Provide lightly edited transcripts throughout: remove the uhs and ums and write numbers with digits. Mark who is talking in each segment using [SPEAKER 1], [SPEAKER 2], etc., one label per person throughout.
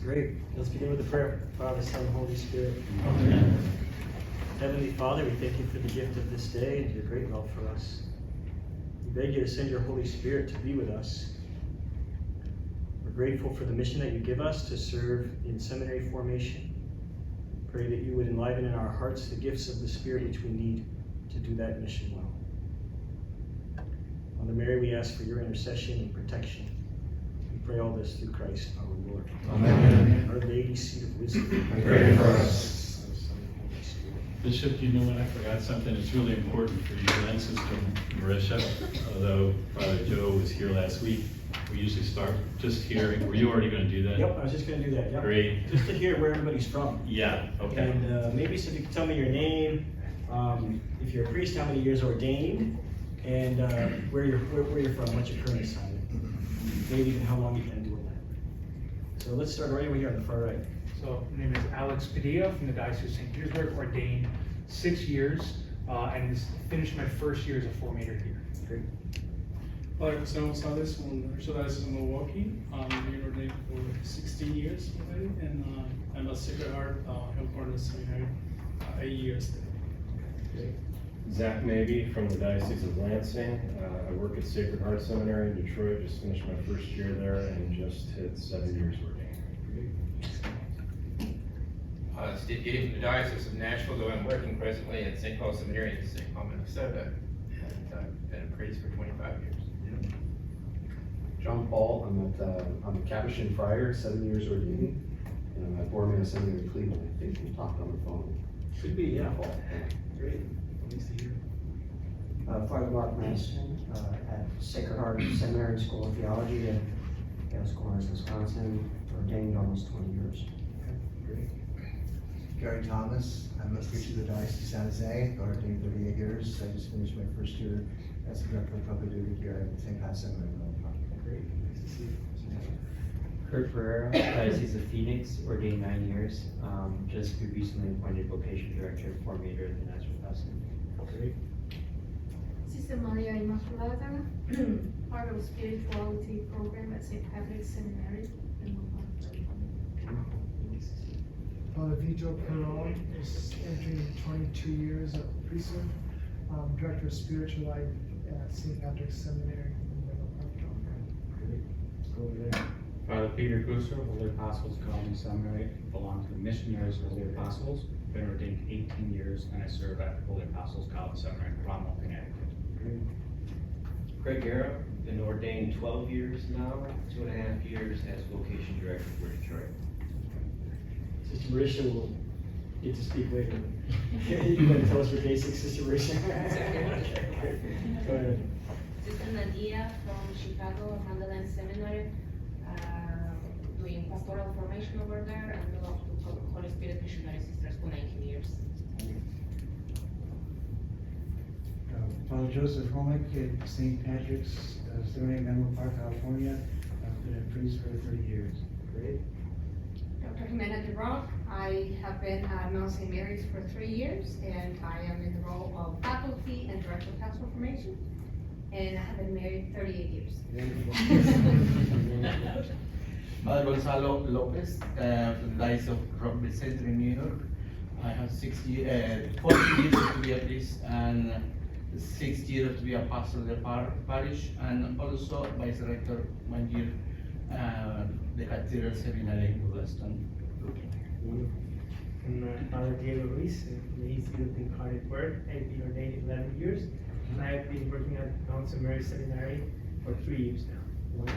[SPEAKER 1] Great. Let's begin with the prayer. Father, Son, Holy Spirit.
[SPEAKER 2] Amen.
[SPEAKER 1] Heavenly Father, we thank you for the gift of this day and your great love for us. We beg you to send your Holy Spirit to be with us. We're grateful for the mission that you give us to serve in seminary formation. Pray that you would enliven in our hearts the gifts of the Spirit which we need to do that mission well. Mother Mary, we ask for your intercession and protection. We pray all this through Christ our Lord.
[SPEAKER 2] Amen.
[SPEAKER 1] Our Lady, seat of wisdom,
[SPEAKER 2] Pray for us.
[SPEAKER 3] Bishop, you know what? I forgot something. It's really important for you, Land Sister Marysia. Although Father Joe was here last week, we usually start just hearing. Were you already going to do that?
[SPEAKER 1] Yep, I was just going to do that. Yep.
[SPEAKER 3] Great.
[SPEAKER 1] Just to hear where everybody's from.
[SPEAKER 3] Yeah, okay.
[SPEAKER 1] And maybe so if you could tell me your name, if you're a priest, how many years ordained, and where you're from, what's your current assignment. Maybe even how long you've been doing that. So let's start right over here on the far right.
[SPEAKER 4] So my name is Alex Padilla from the Diocese of St. Petersburg, ordained 6 years, and finished my first year as a formator here.
[SPEAKER 1] Great.
[SPEAKER 5] Hola, José González from the Archdiocese of Milwaukee. I'm being ordained for 16 years already, and I'm a Sacred Heart Health Seminary, 8 years there.
[SPEAKER 1] Great.
[SPEAKER 6] Zach Mabey from the Diocese of Lansing. I work at Sacred Heart Seminary in Detroit, just finished my first year there and just hit 7 years ordained.
[SPEAKER 7] Steve Giddy from the Diocese of Nashville, though I'm working presently at St. Paul Seminary in St. Paul, Minnesota, and I've been a priest for 25 years.
[SPEAKER 8] John Paul, I'm a Capuchin friar, 7 years ordained, and I'm at Borromeo Seminary in Cleveland. I think we talked on the phone.
[SPEAKER 1] Should be, yeah. Great. Nice to hear.
[SPEAKER 9] Father Mark Madison at Sacred Heart Seminary School of Theology at Yale School in Wisconsin, ordained almost 20 years.
[SPEAKER 1] Great.
[SPEAKER 10] Gary Thomas, I'm a priest of the Diocese of San Jose, ordained 38 years. I just finished my first year as the Director of Public Duty here at St. Pat's Seminary.
[SPEAKER 1] Great. Nice to see you.
[SPEAKER 11] Kurt Ferreira, Diocese of Phoenix, ordained 9 years. Just recently appointed Vocation Director for Major at the Nazareth House.
[SPEAKER 1] Great.
[SPEAKER 12] Sister Maria Immaculata, part of spirituality program at St. Patrick's Seminary in
[SPEAKER 13] Father Vito Perron is entering 22 years of priesthood, Director of Spiritual Life at St. Patrick's Seminary in Menlo Park, California.
[SPEAKER 1] Great. Let's go over there.
[SPEAKER 14] Father Peter Gusser, Holy Apostles College Seminary, belongs to the Missionaries of Holy Apostles, been ordained 18 years, and I serve at Holy Apostles College Seminary in Cromwell, Connecticut.
[SPEAKER 1] Great.
[SPEAKER 15] Greg Guerra, been ordained 12 years now, 2.5 years as Vocation Director for Detroit.
[SPEAKER 1] Sister Marysia will get to speak later. You want to tell us your basics, Sister Marysia? Go ahead.
[SPEAKER 16] Sister Nadia from Chicago, Magdalene Seminary, doing pastoral formation over there, and belong to Holy Spirit Missionary Sisters for 19 years.
[SPEAKER 17] Father Joseph Homick at St. Patrick's Seminary in Menlo Park, California. I've been a priest for 30 years.
[SPEAKER 1] Great.
[SPEAKER 18] Dr. Jimena DeBrock, I have been at Mount St. Mary's for 3 years, and I am in the role of faculty and director of pastoral formation, and I have been married 38 years.
[SPEAKER 19] Father Gonzalo Lopez, from the Diocese of Rockville Center in New York. I have 40 years to be a priest and 6 years to be a pastor of the parish, and also vice rector 1 year, the Cathedral Seminary in Boston.
[SPEAKER 20] I'm Father Diego Ruiz from the Institute of Incarnate Word. I've been ordained 11 years, and I have been working at Mount St. Mary's Seminary for 3 years now.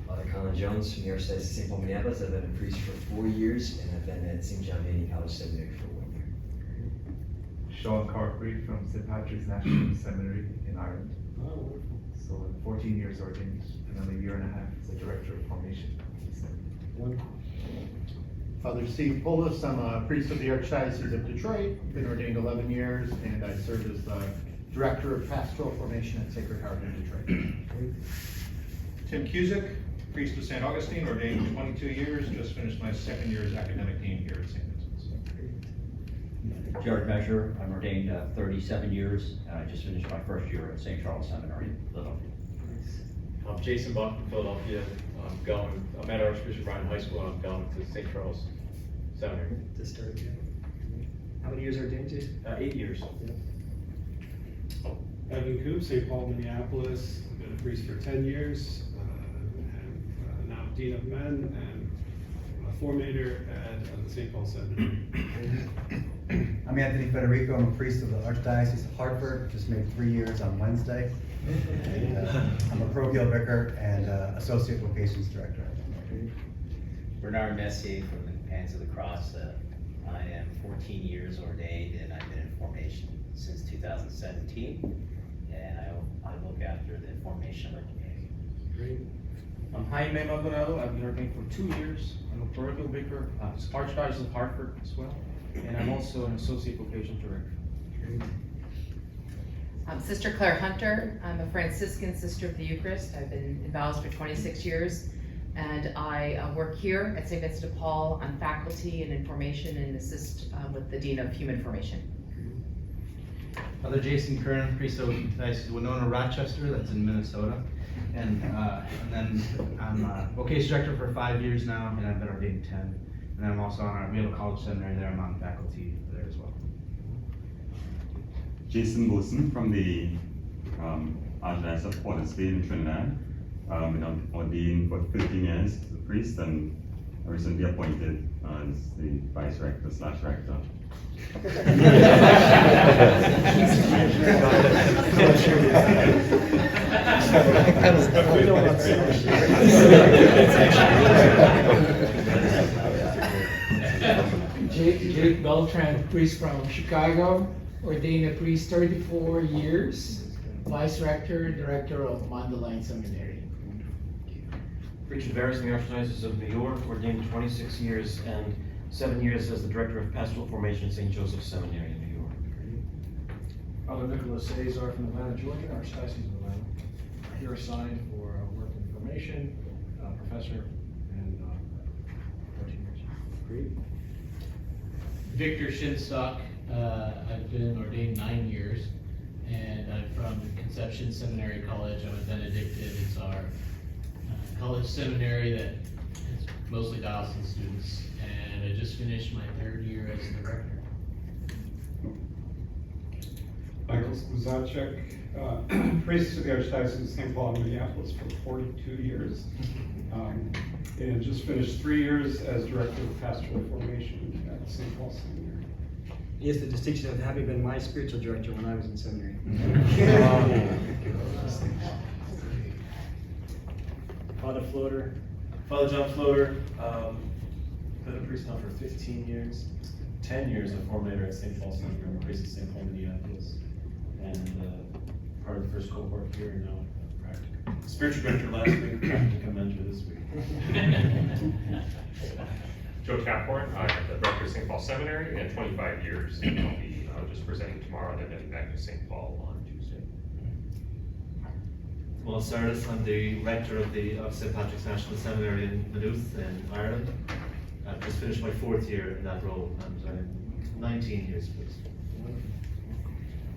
[SPEAKER 2] Father Colin Jones from the Archdiocese of St. Paul, Minneapolis. I've been a priest for 4 years, and I've been at St. John Vianney College Seminary for 1 year.
[SPEAKER 5] Sean Carfrey from St. Patrick's National Seminary in Ireland.
[SPEAKER 1] Oh, wonderful.
[SPEAKER 5] So 14 years ordained, and then 1.5 years as a director of formation.
[SPEAKER 1] Wonderful.
[SPEAKER 4] Father Steve Poulos, I'm a priest of the Archdiocese of Detroit, been ordained 11 years, and I serve as the Director of Pastoral Formation at Sacred Heart in Detroit.
[SPEAKER 19] Tim Cusick, priest of St. Augustine, ordained 22 years, just finished my 2nd year as academic dean here at St. Vincent's.
[SPEAKER 6] Jared Measure, I'm ordained 37 years, and I just finished my first year at St. Charles Seminary in Philadelphia.
[SPEAKER 3] I'm Jason Buck from Philadelphia, I'm at Archbishop Ryan High School, and I'm going to St. Charles Seminary.
[SPEAKER 1] To start again. How many years ordained, Jason?
[SPEAKER 3] 8 years.
[SPEAKER 21] Evan Coop, St. Paul, Minneapolis. I've been a priest for 10 years, and now Dean of Men and formator at the St. Paul Seminary.
[SPEAKER 10] I'm Anthony Federico. I'm a priest of the Archdiocese of Hartford. Just made 3 years on Wednesday. And, I'm a parochial vicar and associate vocations director.
[SPEAKER 22] Bernard Messier from the Companions of the Cross. I am 14 years ordained, and I've been in formation since 2017. And I look after the formation of our community.
[SPEAKER 23] Great. I'm Jaime Maldonado. I've been ordained for 2 years. I'm a parochial vicar, Archdiocese of Hartford as well, and I'm also an associate vocation director.
[SPEAKER 24] I'm Sister Claire Hunter. I'm a Franciscan Sister of the Eucharist. I've been in vows for 26 years, and I work here at St. Vincent de Paul on faculty and in formation and assist with the Dean of Human Formation.
[SPEAKER 23] Father Jason Kern, priest of Diocese of Winona, Rochester, that's in Minnesota. And then I'm a vocation director for 5 years now, and I've been ordained 10. And then I'm also we have a college seminary there, I'm on faculty there as well.
[SPEAKER 25] Jason Wilson from the Archdiocese of Port of Spain in Trinidad. Been ordained for 13 years as a priest, and I recently appointed as the vice rector / rector.
[SPEAKER 26] Jake Beltran, priest from Chicago, ordained a priest 34 years, vice rector, director of Mandalay Seminary.
[SPEAKER 27] Richard Barris in the Archdiocese of New York, ordained 26 years and 7 years as the director of pastoral formation at St. Joseph Seminary in New York.
[SPEAKER 28] Father Nicholas Cesar from Atlanta, Georgia, Archdiocese of Atlanta. Here assigned for work in formation, professor, and 14 years.
[SPEAKER 26] Great. Victor Shinstock, I've been ordained 9 years, and I'm from Conception Seminary College. I'm a Benedictine. It's our college seminary that is mostly diocesan students, and I just finished my 3rd year as the rector.
[SPEAKER 21] Michael Zaczek, priest of the Archdiocese of St. Paul, Minneapolis for 42 years. And just finished 3 years as director of pastoral formation at St. Paul Seminary.
[SPEAKER 1] He has the distinction of having been my spiritual director when I was in seminary. Father Floater.
[SPEAKER 29] Father John Floater, been a priest now for 15 years, 10 years a formator at St. Paul Seminary. I'm a priest at St. Paul, Minneapolis, and part of the first cohort here, and now practicum. Spiritual director last week, practicum mentor this week.
[SPEAKER 30] Joe Caphorn, I'm the director of St. Paul Seminary, and 25 years, and I'll be just presenting tomorrow, and then heading back to St. Paul on Tuesday.
[SPEAKER 29] Well, Sardis, I'm the rector of St. Patrick's National Seminary in Maynooth in Ireland. I've just finished my 4th year in that role, and I'm 19 years priest.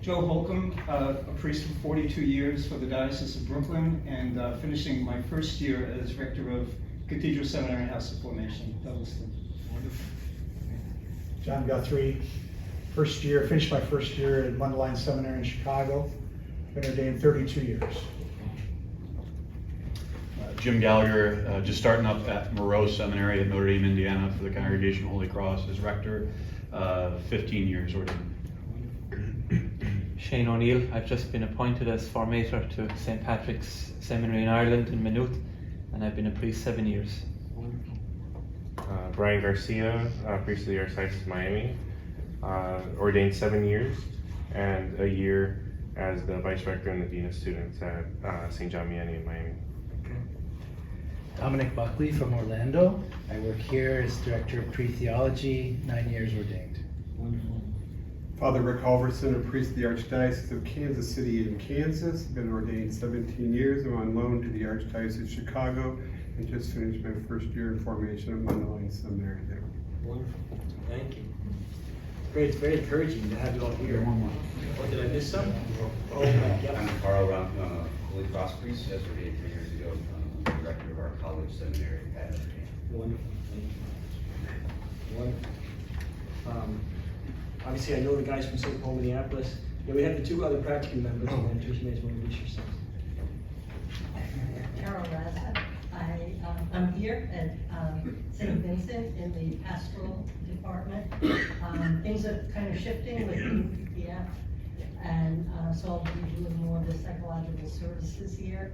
[SPEAKER 31] Joe Holcomb, a priest for 42 years for the Diocese of Brooklyn, and finishing my 1st year as rector of Cathedral Seminary House of Formation, Douglaston.
[SPEAKER 32] John Guthrie, finished my 1st year at Mandalay Seminary in Chicago, been ordained 32 years.
[SPEAKER 33] Jim Gallagher, just starting up at Moreau Seminary at Notre Dame, Indiana for the Congregation of Holy Cross as rector, 15 years ordained.
[SPEAKER 11] Shane O'Neill, I've just been appointed as formator to St. Patrick's Seminary in Ireland in Maynooth, and I've been a priest 7 years.
[SPEAKER 34] Brian Garcia, priest of the Archdiocese of Miami, ordained 7 years and a year as the vice rector and the dean of students at St. John Vianney in Miami.
[SPEAKER 35] Dominic Buckley from Orlando. I work here as director of pre-theology, 9 years ordained.
[SPEAKER 21] Wonderful. Father Rick Halverson, a priest of the Archdiocese of Kansas City in Kansas, been ordained 17 years. I'm on loan to the Archdiocese of Chicago and just finished my 1st year in formation at Mandalay Seminary there.
[SPEAKER 1] Wonderful. Thank you. Great. It's very encouraging to have you all here. Or did I miss some? Oh, yeah.
[SPEAKER 36] I'm Carl Rock, Holy Cross priest, as ordained 3 years ago.
[SPEAKER 2] director of our college seminary at Notre Dame.
[SPEAKER 1] Wonderful. Wonderful. Obviously, I know the guys from St. Paul, Minneapolis. Yeah, we have the two other practicum members, and Tricia may as well introduce yourself.
[SPEAKER 4] Carol Raza. I'm here at St. Vincent in the pastoral department. Things are kind of shifting with PPF, and so I'll be doing more of the psychological services here,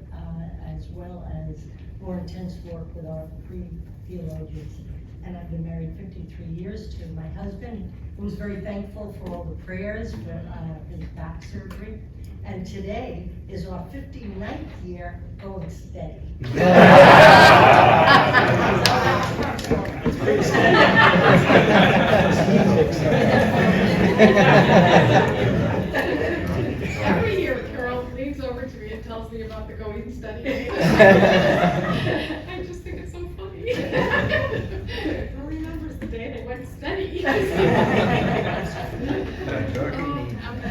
[SPEAKER 4] as well as more intense work with our pre-theologians. And I've been married 53 years to my husband, who was very thankful for all the prayers for his back surgery. And today is our 59th year going steady.
[SPEAKER 5] Every year, Carol leans over to me and tells me about the going steady. I just think it's so funny. Who remembers the day they went steady? I'm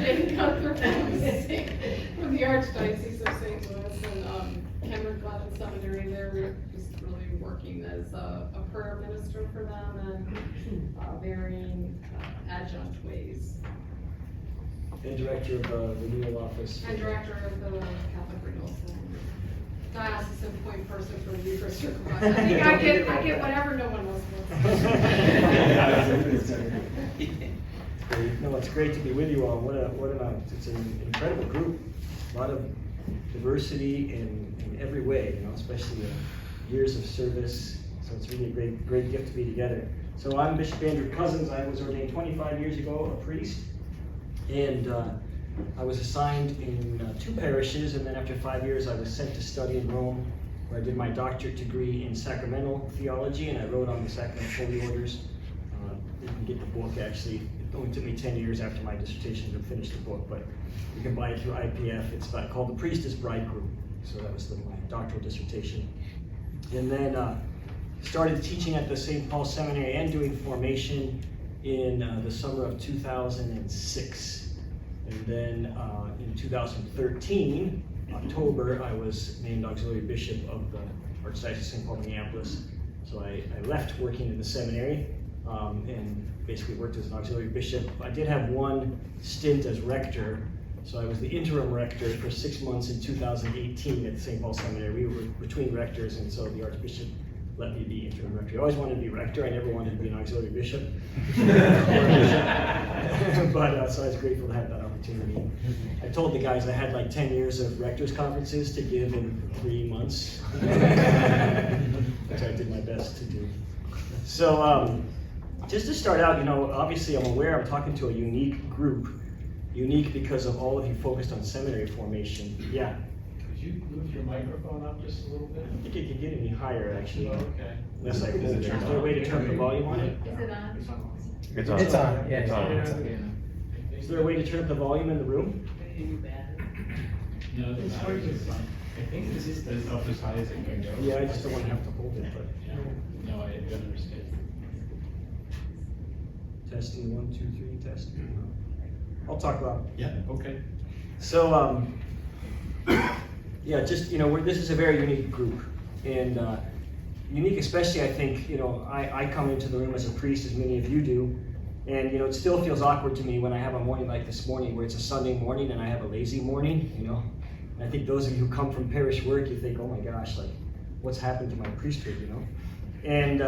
[SPEAKER 5] Jane Gunther from the Archdiocese of St. Louis and Cameron Glennon Seminary. They're just really working as a prayer minister for them and varying adjunct ways.
[SPEAKER 1] And director of the renewal office.
[SPEAKER 5] And director of the Catholic Renewal Center. Diocesan point person for the Eucharist Circle. I think I get whatever no one else wants.
[SPEAKER 1] No, it's great to be with you all. It's an incredible group. A lot of diversity in every way, especially years of service. So it's really a great gift to be together. So I'm Bishop Andrew Cozzens. I was ordained 25 years ago, a priest. And I was assigned in 2 parishes, and then after 5 years I was sent to study in Rome, where I did my doctorate degree in sacramental theology, and I wrote on the sacrament of holy orders. You can get the book, actually. It only took me 10 years after my dissertation to finish the book, but you can buy it through IPF. It's called The Priest as Bridegroom. So that was my doctoral dissertation. And then started teaching at the St. Paul Seminary and doing formation in the summer of 2006. And then in 2013, October, I was named auxiliary bishop of the Archdiocese of St. Paul, Minneapolis. So I left working in the seminary and basically worked as an auxiliary bishop. I did have one stint as rector, so I was the interim rector for 6 months in 2018 at St. Paul Seminary. We were between rectors, and so the Archbishop let me be interim rector. I always wanted to be rector. I never wanted to be an auxiliary bishop. But so I was grateful to have that opportunity. I told the guys I had like 10 years of rectors conferences to give in 3 months, which I did my best to do. So just to start out, obviously I'm aware I'm talking to a unique group. Unique because of all of you focused on seminary formation. Yeah.
[SPEAKER 3] Could you move your microphone up just a little bit?
[SPEAKER 1] I think it could get any higher, actually.
[SPEAKER 3] Oh, okay.
[SPEAKER 1] Unless I hold it. Is there a way to turn up the volume on it?
[SPEAKER 5] Is it on?
[SPEAKER 2] It's on.
[SPEAKER 35] It's on, yeah.
[SPEAKER 2] It's on.
[SPEAKER 1] Is there a way to turn up the volume in the room?
[SPEAKER 3] No, it's hard to find. I think this is as up as high as it can go.
[SPEAKER 1] Yeah, I just don't want to have to hold it, but.
[SPEAKER 3] Yeah. No, I don't understand.
[SPEAKER 1] Testing, 1, 2, 3, test. I'll talk about.
[SPEAKER 3] Yeah, okay.
[SPEAKER 1] So, yeah, just, this is a very unique group. And unique especially, I think, I come into the room as a priest, as many of you do. And, it still feels awkward to me when I have a morning like this morning, where it's a Sunday morning and I have a lazy morning, And I think those of you who come from parish work, you think, oh my gosh, like, what's happened to my priesthood, And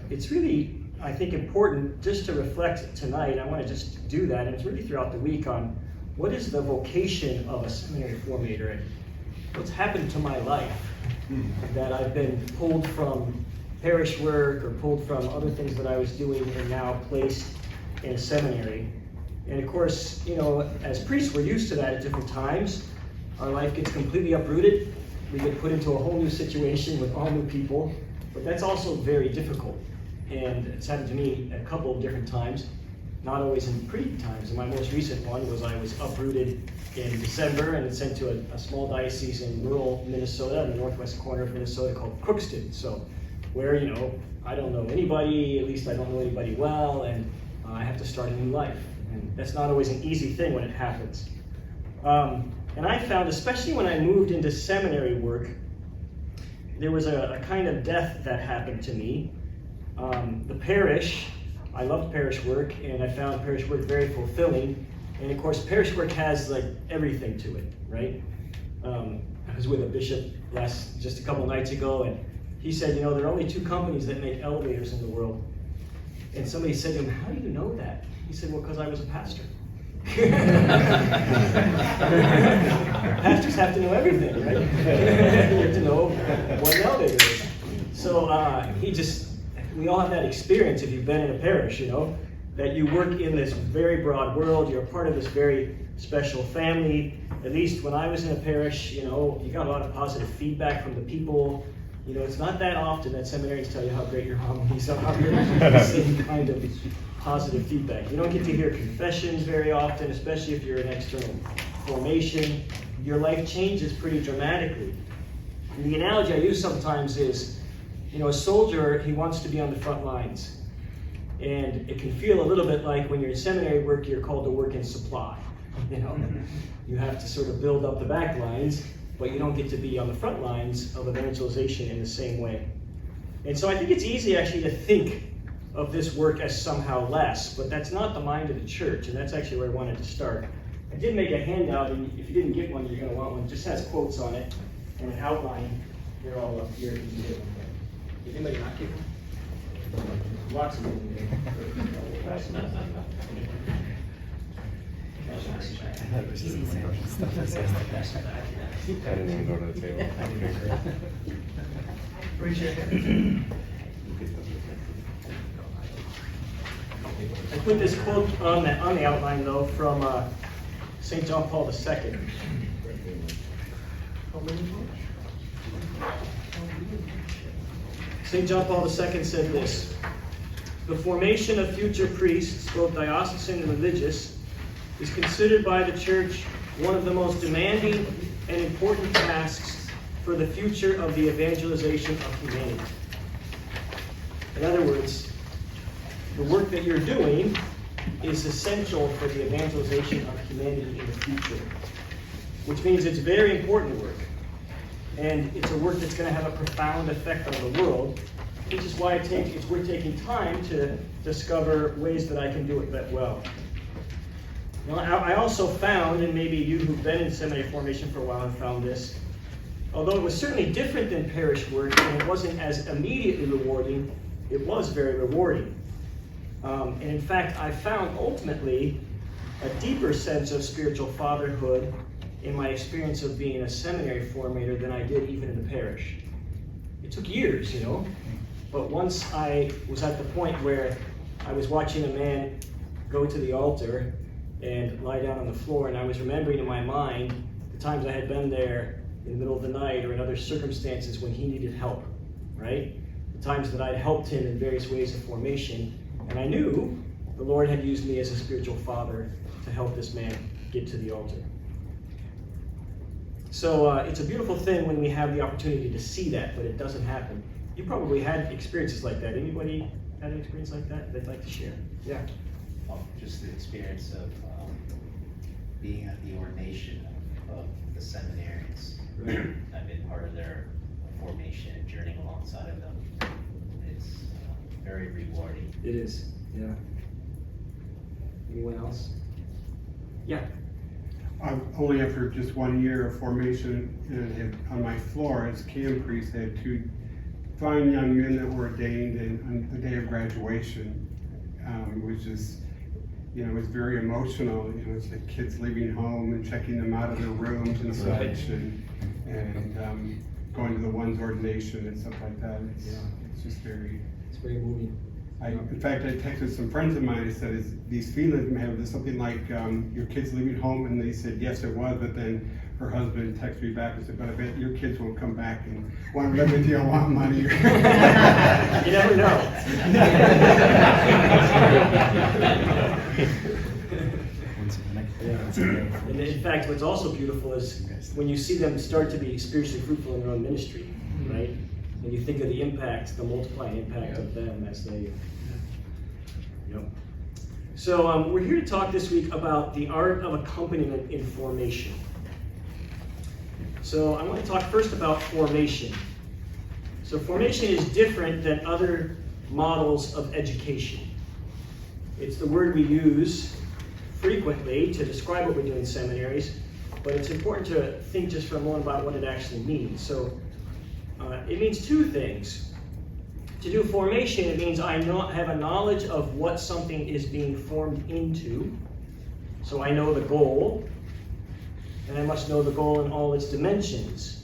[SPEAKER 1] it's really, I think, important just to reflect tonight. I want to just do that, and it's really throughout the week, on what is the vocation of a seminary formator and what's happened to my life that I've been pulled from parish work or pulled from other things that I was doing and now placed in a seminary. And of course, as priests, we're used to that at different times. Our life gets completely uprooted. We get put into a whole new situation with all new people, but that's also very difficult. And it's happened to me a couple of different times, not always in pretty times. And my most recent one was I was uprooted in December and sent to a small diocese in rural Minnesota, in the northwest corner of Minnesota, called Crookston. So where, I don't know anybody, at least I don't know anybody well, and I have to start a new life. And that's not always an easy thing when it happens. And I found, especially when I moved into seminary work, there was a kind of death that happened to me. The parish, I loved parish work, and I found parish work very fulfilling. And of course, parish work has like everything to it, right? I was with a bishop just a couple nights ago, and he said, you know, there are only 2 companies that make elevators in the world. And somebody said to him, how do you know that? He said, well, because I was a pastor. Pastors have to know everything, right? You have to know what an elevator is. So we all have that experience if you've been in a parish, you know, that you work in this very broad world, you're a part of this very special family. At least when I was in a parish, you know, you got a lot of positive feedback from the people. You know, it's not that often that seminarians tell you how great your homilies are. The same kind of positive feedback. You don't get to hear confessions very often, especially if you're in external formation. Your life changes pretty dramatically. And the analogy I use sometimes is, you know, a soldier, he wants to be on the front lines. And it can feel a little bit like when you're in seminary work, you're called to work in supply. You know, you have to sort of build up the back lines, but you don't get to be on the front lines of evangelization in the same way. And so I think it's easy actually to think of this work as somehow less, but that's not the mind of the church, and that's actually where I wanted to start. I did make a handout, and if you didn't get one, you're going to want one. It just has quotes on it and an outline. They're all up here. You can get one. Did anybody not get one? Lots of them.
[SPEAKER 34] I didn't even go to the table.
[SPEAKER 1] I put this quote on the outline, though, from St. John Paul II. St. John Paul II said this: the formation of future priests, both diocesan and religious, is considered by the Church one of the most demanding and important tasks for the future of the evangelization of humanity. In other words, the work that you're doing is essential for the evangelization of humanity in the future, which means it's very important work. And it's a work that's going to have a profound effect on the world, which is why it's worth taking time to discover ways that I can do it that well. Well, I also found, and maybe you who've been in seminary formation for a while have found this, although it was certainly different than parish work and it wasn't as immediately rewarding, it was very rewarding. And in fact, I found ultimately a deeper sense of spiritual fatherhood in my experience of being a seminary formator than I did even in the parish. It took years, you know, but once I was at the point where I was watching a man go to the altar and lie down on the floor, and I was remembering in my mind the times I had been there in the middle of the night or in other circumstances when he needed help, right? The times that I'd helped him in various ways of formation, and I knew the Lord had used me as a spiritual father to help this man get to the altar. So it's a beautiful thing when we have the opportunity to see that, but it doesn't happen. You probably had experiences like that. Anybody had an experience like that they'd like to share? Yeah.
[SPEAKER 6] Well, just the experience of being at the ordination of the seminarians.
[SPEAKER 1] Right.
[SPEAKER 6] I've been part of their formation and journeying alongside of them. It's very rewarding.
[SPEAKER 1] It is, yeah. Anyone else? Yeah.
[SPEAKER 7] Only after just 1 year of formation, and on my floor as cam priest, I had 2 fine young men that were ordained on the day of graduation, which is, you know, it was very emotional. You know, it's like kids leaving home and checking them out of their rooms and such, and going to the one's ordination and stuff like that. It's just very.
[SPEAKER 1] It's very moving.
[SPEAKER 7] In fact, I texted some friends of mine. I said, "Is these feelings have something like your kids leaving home?" And they said, "Yes, it was." But then her husband texted me back and said, "But I bet your kids won't come back and want to live with you and want money."
[SPEAKER 1] You never know. And in fact, what's also beautiful is when you see them start to be spiritually fruitful in their own ministry, right? And you think of the impact, the multiplying impact of them as they. Yep. So we're here to talk this week about the art of accompaniment in formation. So I want to talk first about formation. So formation is different than other models of education. It's the word we use frequently to describe what we do in seminaries, but it's important to think just for a moment about what it actually means. So it means two things. To do formation, it means I have a knowledge of what something is being formed into. So I know the goal, and I must know the goal in all its dimensions.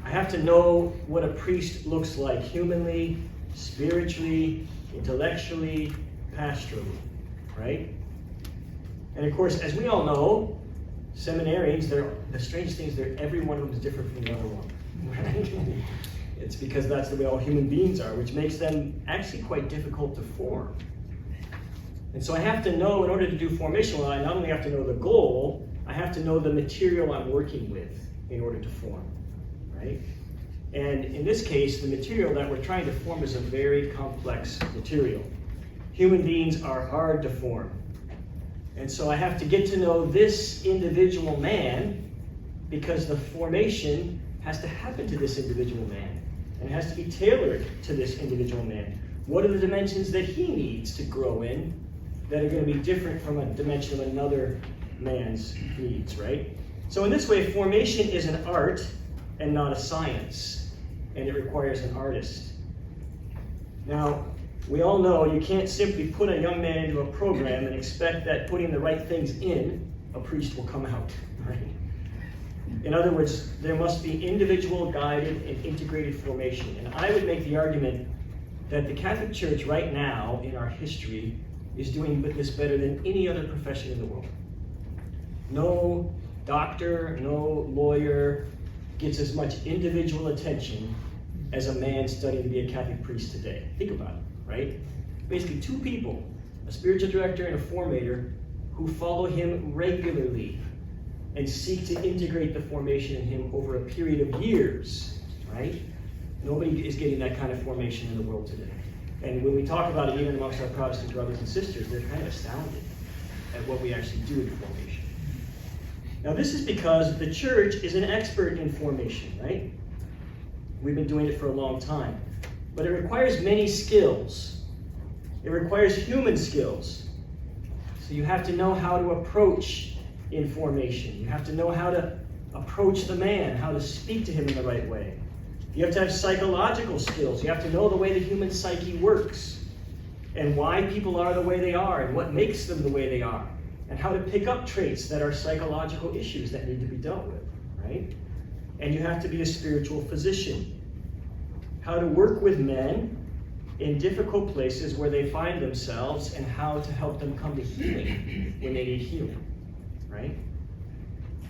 [SPEAKER 1] I have to know what a priest looks like humanly, spiritually, intellectually, pastorally, right? And of course, as we all know, seminarians, the strange thing is every one of them is different from the other one, right? It's because that's the way all human beings are, which makes them actually quite difficult to form. And so I have to know, in order to do formation, well, I not only have to know the goal, I have to know the material I'm working with in order to form, right? And in this case, the material that we're trying to form is a very complex material. Human beings are hard to form. And so I have to get to know this individual man, because the formation has to happen to this individual man. And it has to be tailored to this individual man. What are the dimensions that he needs to grow in that are going to be different from a dimension of another man's needs, right? So in this way, formation is an art and not a science, and it requires an artist. Now, we all know you can't simply put a young man into a program and expect that putting the right things in, a priest will come out, right? In other words, there must be individual, guided, and integrated formation. And I would make the argument that the Catholic Church right now, in our history, is doing this better than any other profession in the world. No doctor, no lawyer gets as much individual attention as a man studying to be a Catholic priest today. Think about it, right? Basically two people, a spiritual director and a formator, who follow him regularly and seek to integrate the formation in him over a period of years, right? Nobody is getting that kind of formation in the world today. And when we talk about it, even amongst our Protestant brothers and sisters, they're kind of astounded at what we actually do in formation. Now, this is because the church is an expert in formation, right? We've been doing it for a long time. But it requires many skills. It requires human skills. So you have to know how to approach in formation. You have to know how to approach the man, how to speak to him in the right way. You have to have psychological skills. You have to know the way the human psyche works, and why people are the way they are, and what makes them the way they are, and how to pick up traits that are psychological issues that need to be dealt with, right? And you have to be a spiritual physician. How to work with men in difficult places where they find themselves, and how to help them come to healing when they need healing, right?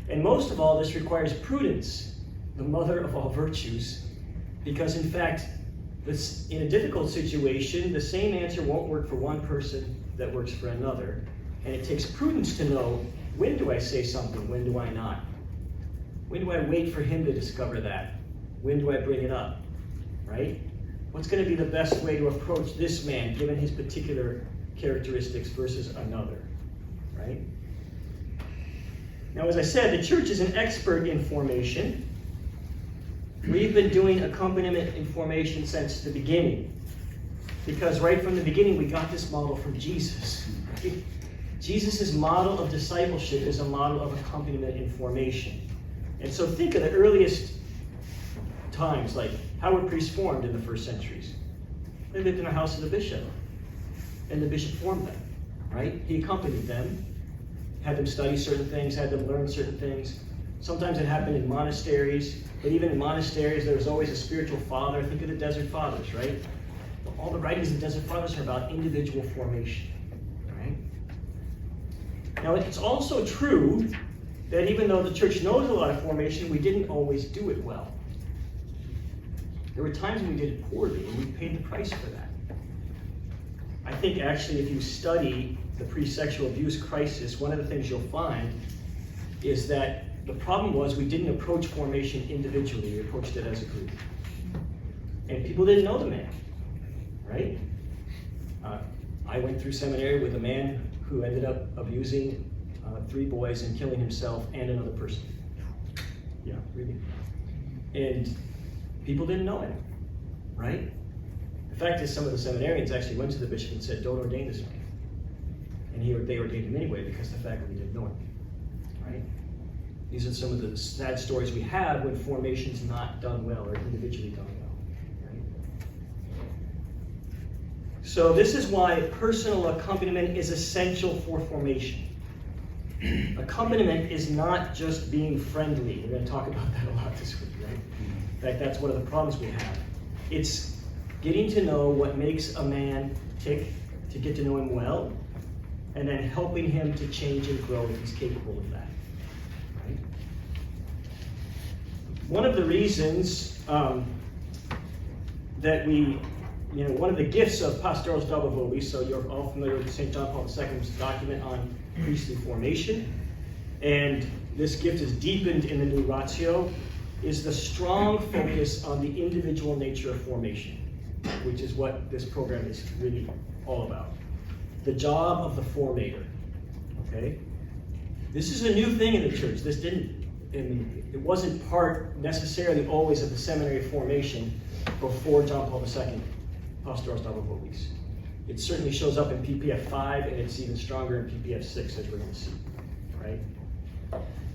[SPEAKER 1] And most of all, this requires prudence, the mother of all virtues, because in fact, in a difficult situation, the same answer won't work for one person that works for another. And it takes prudence to know, when do I say something, when do I not? When do I wait for him to discover that? When do I bring it up, right? What's going to be the best way to approach this man, given his particular characteristics versus another, right? Now, as I said, the church is an expert in formation. We've been doing accompaniment in formation since the beginning, because right from the beginning we got this model from Jesus. Right? Jesus' model of discipleship is a model of accompaniment in formation. And so think of the earliest times, like how were priests formed in the first centuries? They lived in the house of the bishop, and the bishop formed them, right? He accompanied them, had them study certain things, had them learn certain things. Sometimes it happened in monasteries, but even in monasteries there was always a spiritual father. Think of the Desert Fathers, right? All the writings of the Desert Fathers are about individual formation, right? Now, it's also true that even though the church knows a lot of formation, we didn't always do it well. There were times when we did it poorly, and we paid the price for that. I think actually if you study the pre-sexual abuse crisis, one of the things you'll find is that the problem was we didn't approach formation individually, we approached it as a group. And people didn't know the man, right? I went through seminary with a man who ended up abusing 3 boys and killing himself and another person. Yeah, really. And People didn't know him, right? The fact is, some of the seminarians actually went to the bishop and said, don't ordain this man. And they ordained him anyway because the faculty didn't know him, right? These are some of the sad stories we have when formation's not done well or individually done well, right? So this is why personal accompaniment is essential for formation. Accompaniment is not just being friendly. We're going to talk about that a lot this week, right? In fact, that's one of the problems we have. It's getting to know what makes a man tick, to get to know him well, and then helping him to change and grow if he's capable of that. Right? One of the reasons that one of the gifts of Pastoros Double Vobis, so you're all familiar with St. John Paul II's document on priestly formation, and this gift is deepened in the new Ratio, is the strong focus on the individual nature of formation, which is what this program is really all about. The job of the formator, okay? This is a new thing in the church. It wasn't part necessarily always of the seminary formation before John Paul II, Pastoros Double Vobis. It certainly shows up in PPF 5, and it's even stronger in PPF 6, as we're going to see, right?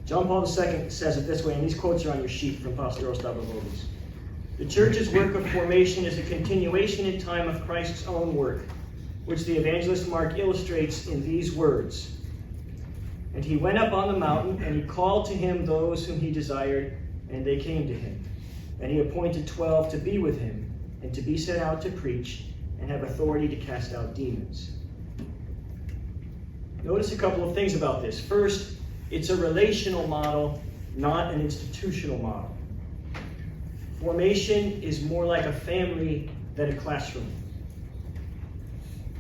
[SPEAKER 1] John Paul II says it this way, and these quotes are on your sheet from Pastoros Double Vobis. The church's work of formation is a continuation in time of Christ's own work, which the evangelist Mark illustrates in these words. And he went up on the mountain, and he called to him those whom he desired, and they came to him. And he appointed 12 to be with him, and to be sent out to preach, and have authority to cast out demons. Notice a couple of things about this. First, it's a relational model, not an institutional model. Formation is more like a family than a classroom.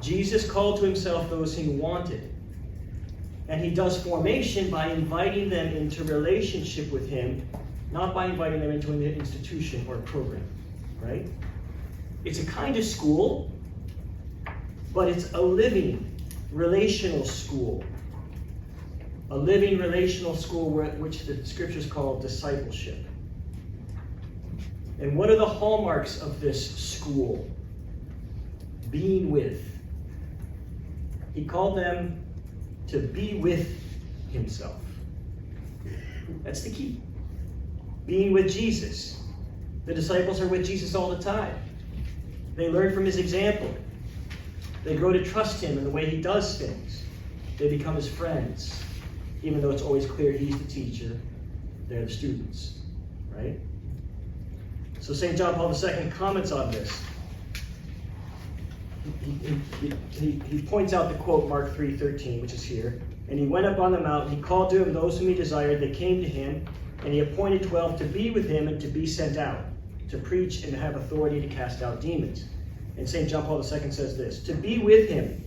[SPEAKER 1] Jesus called to himself those he wanted. And he does formation by inviting them into relationship with him, not by inviting them into an institution or a program, right? It's a kind of school, but it's a living, relational school. A living, relational school which the scriptures call discipleship. And what are the hallmarks of this school? Being with. He called them to be with himself. That's the key. Being with Jesus. The disciples are with Jesus all the time. They learn from his example. They grow to trust him in the way he does things. They become his friends, even though it's always clear he's the teacher, they're the students, right? So St. John Paul II comments on this. He points out the quote, Mark 3:13, which is here. And he went up on the mountain, he called to him those whom he desired, they came to him, and he appointed 12 to be with him and to be sent out, to preach and to have authority to cast out demons. And St. John Paul II says this, to be with him.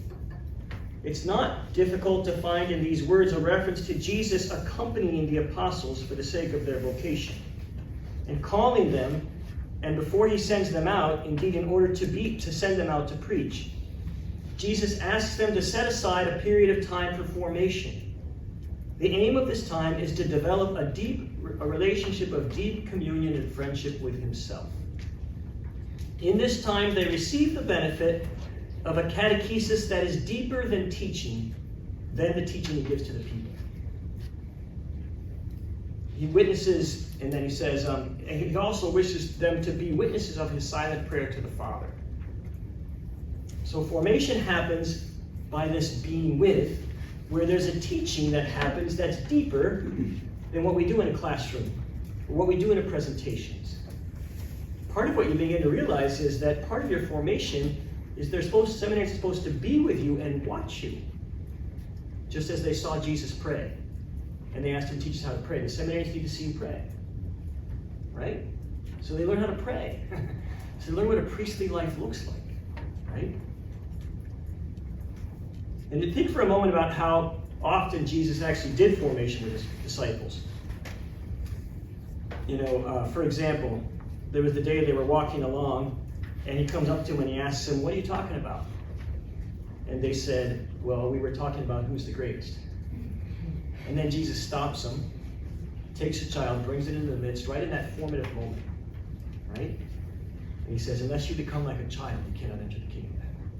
[SPEAKER 1] It's not difficult to find in these words a reference to Jesus accompanying the apostles for the sake of their vocation, and calling them, and before he sends them out, indeed in order to send them out to preach, Jesus asks them to set aside a period of time for formation. The aim of this time is to develop a relationship of deep communion and friendship with himself. In this time, they receive the benefit of a catechesis that is deeper than the teaching he gives to the people. He witnesses, and then he says, and he also wishes them to be witnesses of his silent prayer to the Father. So formation happens by this being with, where there's a teaching that happens that's deeper than what we do in a classroom, or what we do in a presentations. Part of what you begin to realize is that part of your formation is seminaries are supposed to be with you and watch you. Just as they saw Jesus pray. And they asked him to teach us how to pray. The seminarians need to see you pray. Right? So they learn how to pray. So they learn what a priestly life looks like. Right? And to think for a moment about how often Jesus actually did formation with his disciples. For example, there was the day they were walking along, and he comes up to them and he asks them, what are you talking about? And they said, well, we were talking about who's the greatest. And then Jesus stops them, takes a child, brings it into the midst, right in that formative moment. right? And he says, unless you become like a child, you cannot enter the kingdom of heaven.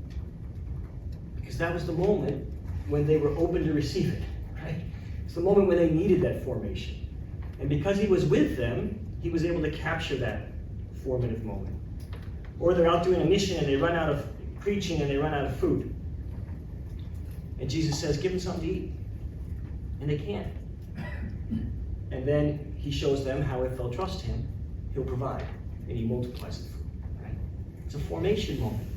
[SPEAKER 1] Because that was the moment when they were open to receive it, right? It's the moment when they needed that formation. And because he was with them, he was able to capture that formative moment. Or they're out doing a mission and they run out of preaching and they run out of food. And Jesus says, give them something to eat. And they can't. And then he shows them how if they'll trust him, he'll provide. And he multiplies the food. Right? It's a formation moment.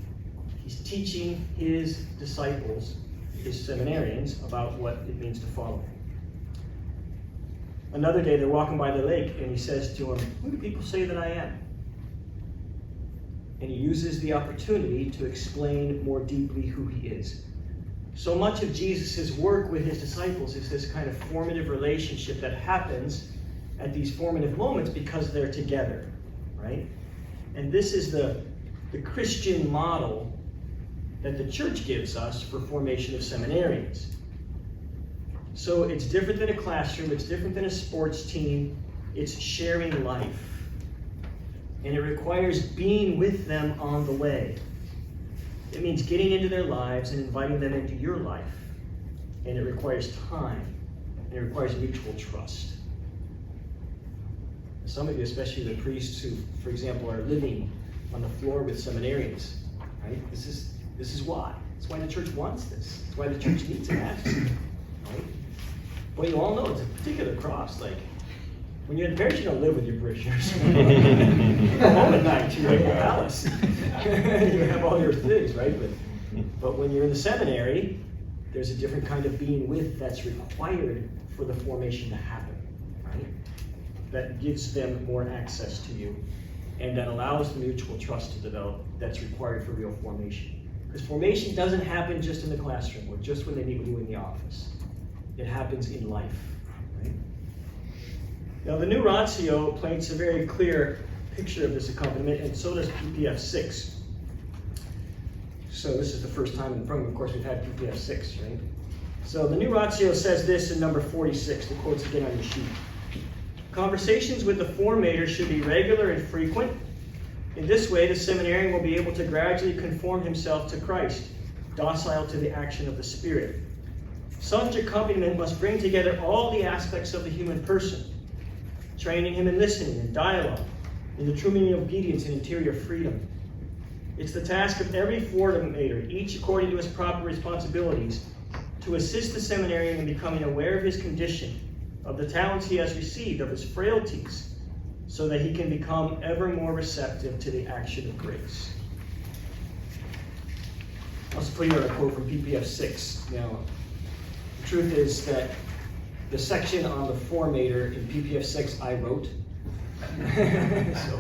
[SPEAKER 1] He's teaching his disciples, his seminarians, about what it means to follow him. Another day, they're walking by the lake, and he says to them, who do people say that I am? And he uses the opportunity to explain more deeply who he is. So much of Jesus' work with his disciples is this kind of formative relationship that happens at these formative moments because they're together, right? And this is the Christian model that the church gives us for formation of seminarians. So it's different than a classroom, it's different than a sports team, it's sharing life. And it requires being with them on the way. It means getting into their lives and inviting them into your life. And it requires time, and it requires mutual trust. Some of you, especially the priests who, for example, are living on the floor with seminarians, right? This is why. It's why the church wants this. It's why the church needs an access, right? Well, you all know it's a particular cross. Like, when you're in parish, you don't live with your parishioners. You go home at night, you're in the palace. You have all your things, right? But when you're in the seminary, there's a different kind of being with that's required for the formation to happen, right? That gives them more access to you, and that allows the mutual trust to develop that's required for real formation. Because formation doesn't happen just in the classroom or just when they meet with you in the office. It happens in life, right? Now, the new Ratio paints a very clear picture of this accompaniment, and so does PPF 6. So this is the first time in the program, of course, we've had PPF 6, right? So the new Ratio says this in number 46, the quote's again on your sheet. Conversations with the formator should be regular and frequent. In this way, the seminarian will be able to gradually conform himself to Christ, docile to the action of the Spirit. Such accompaniment must bring together all the aspects of the human person, training him in listening and dialogue, in the true meaning of obedience and interior freedom. It's the task of every formator, each according to his proper responsibilities, to assist the seminarian in becoming aware of his condition, of the talents he has received, of his frailties, so that he can become ever more receptive to the action of grace. I'll just put here a quote from PPF 6. Now, the truth is that the section on the formator in PPF 6 I wrote. So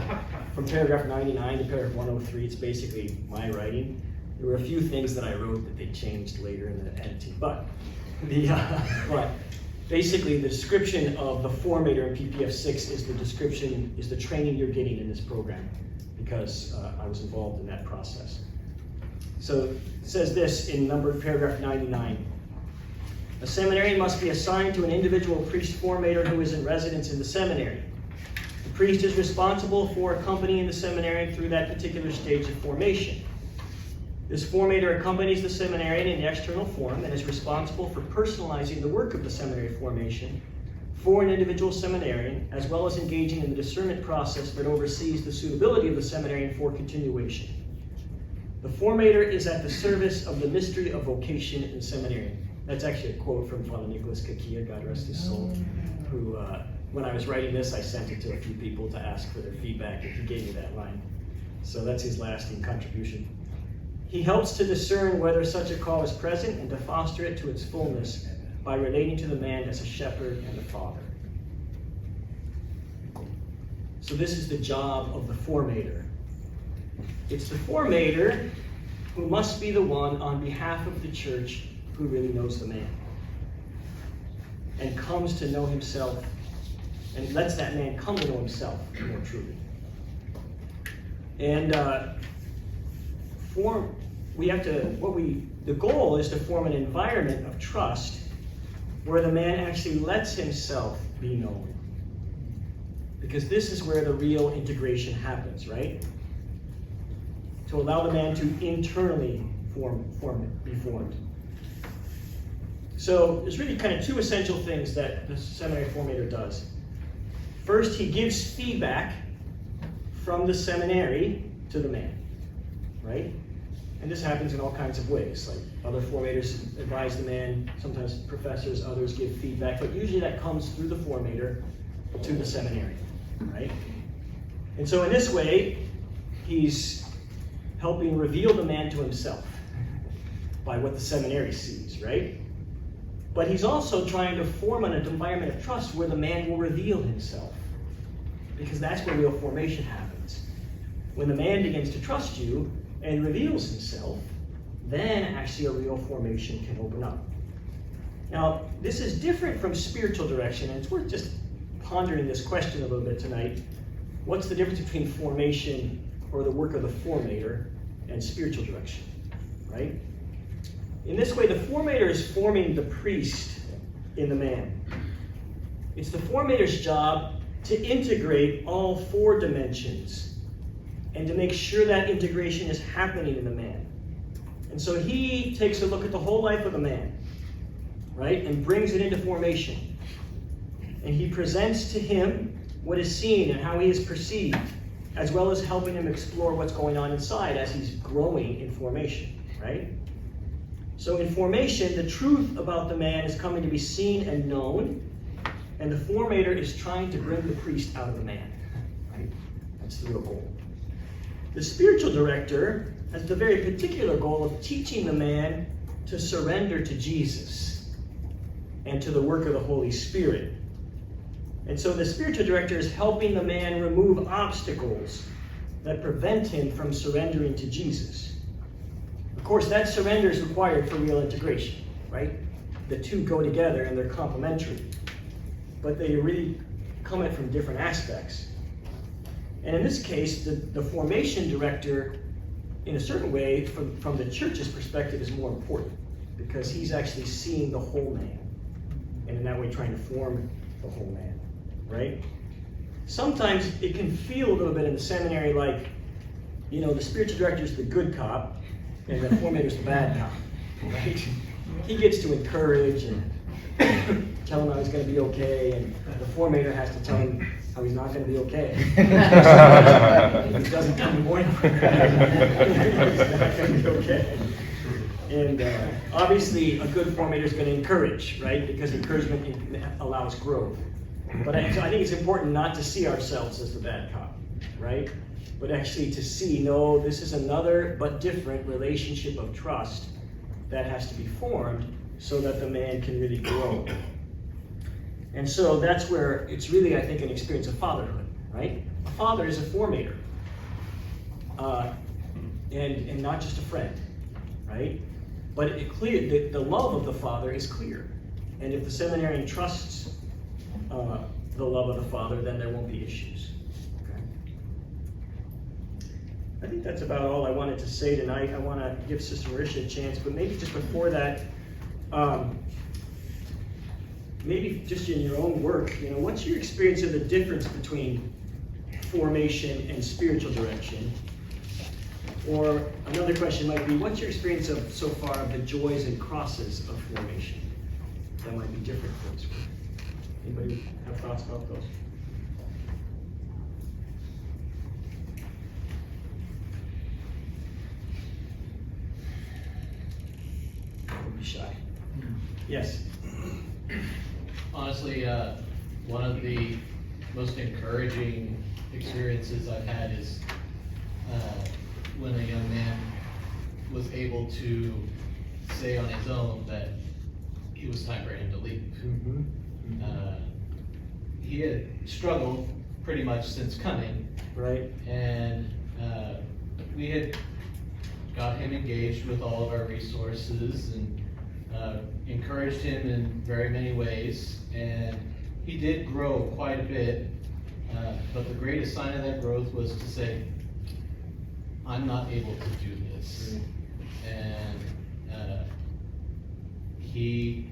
[SPEAKER 1] from paragraph 99 to paragraph 103, it's basically my writing. There were a few things that I wrote that they changed later in the editing, but basically the description of the formator in PPF 6 is the training you're getting in this program, because I was involved in that process. So it says this in paragraph 99. A seminarian must be assigned to an individual priest formator who is in residence in the seminary. The priest is responsible for accompanying the seminarian through that particular stage of formation. This formator accompanies the seminarian in the external form and is responsible for personalizing the work of the seminary formation for an individual seminarian, as well as engaging in the discernment process that oversees the suitability of the seminarian for continuation. The formator is at the service of the mystery of vocation in the seminarian. That's actually a quote from Father Nicholas Kakia, God rest his soul, who, when I was writing this, I sent it to a few people to ask for their feedback, and he gave me that line. So that's his lasting contribution. He helps to discern whether such a call is present and to foster it to its fullness by relating to the man as a shepherd and a father. So this is the job of the formator. It's the formator who must be the one on behalf of the church who really knows the man and comes to know himself and lets that man come to know himself more truly. And the goal is to form an environment of trust where the man actually lets himself be known. Because this is where the real integration happens, right? To allow the man to internally be formed. So there's really kind of two essential things that the seminary formator does. First, he gives feedback from the seminary to the man, right? And this happens in all kinds of ways. Like other formators advise the man, sometimes professors, others give feedback, but usually that comes through the formator to the seminary, right? And so in this way, he's helping reveal the man to himself by what the seminary sees, right? But he's also trying to form an environment of trust where the man will reveal himself. Because that's where real formation happens. When the man begins to trust you and reveals himself, then actually a real formation can open up. Now, this is different from spiritual direction, and it's worth just pondering this question a little bit tonight. What's the difference between formation or the work of the formator and spiritual direction, right? In this way, the formator is forming the priest in the man. It's the formator's job to integrate all four dimensions and to make sure that integration is happening in the man. And so he takes a look at the whole life of the man, right, and brings it into formation. And he presents to him what is seen and how he is perceived, as well as helping him explore what's going on inside as he's growing in formation, right? So in formation, the truth about the man is coming to be seen and known, and the formator is trying to bring the priest out of the man, right? That's the real goal. The spiritual director has the very particular goal of teaching the man to surrender to Jesus and to the work of the Holy Spirit. And so the spiritual director is helping the man remove obstacles that prevent him from surrendering to Jesus. Of course, that surrender is required for real integration, right? The two go together and they're complementary, but they really come at from different aspects. And in this case, the formation director, in a certain way, from the church's perspective, is more important because he's actually seeing the whole man, and in that way trying to form the whole man, right? Sometimes it can feel a little bit in the seminary like, you know, the spiritual director is the good cop, and the formator's the bad cop, right? He gets to encourage and tell him how he's going to be okay, and the formator has to tell him how he's not going to be okay. If he doesn't come to morning prayer, he's not going to be okay. And obviously, a good formator is going to encourage, right? Because encouragement allows growth. But so I think it's important not to see ourselves as the bad cop, right? But actually to see, no, this is another but different relationship of trust that has to be formed so that the man can really grow. And so that's where it's really, I think, an experience of fatherhood, right? A father is a formator, and not just a friend, right? But it clear the love of the father is clear. And if the seminarian trusts the love of the father, then there won't be issues. I think that's about all I wanted to say tonight. I want to give Sister Marysia a chance, but maybe just before that, maybe just in your own work, you know, what's your experience of the difference between formation and spiritual direction? Or another question might be, what's your experience of so far of the joys and crosses of formation? That might be different for us. Anybody have thoughts about those? Don't be shy. Yes.
[SPEAKER 26] Honestly, one of the most encouraging experiences I've had is when a young man was able to say on his own that it was time for him to leave. He had struggled pretty much since coming.
[SPEAKER 1] Right.
[SPEAKER 26] And we had got him engaged with all of our resources and encouraged him in very many ways. And he did grow quite a bit. But the greatest sign of that growth was to say, I'm not able to do this. And he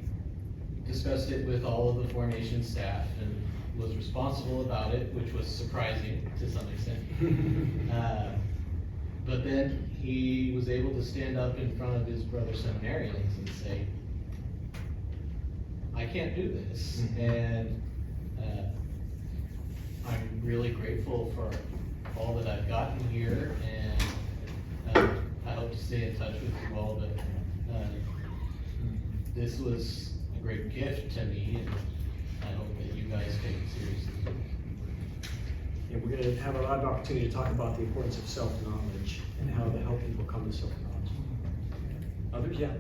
[SPEAKER 26] discussed it with all of the formation staff and was responsible about it, which was surprising to some extent. But then he was able to stand up in front of his brother seminarians and say, I can't do this. And I'm really grateful for all that I've gotten here, and I hope to stay in touch with you all, but this was a great gift to me, and I hope that you guys take it seriously.
[SPEAKER 1] Yeah, we're going to have a lot of opportunity to talk about the importance of self-knowledge and how to help people come to self-knowledge. Others, yeah?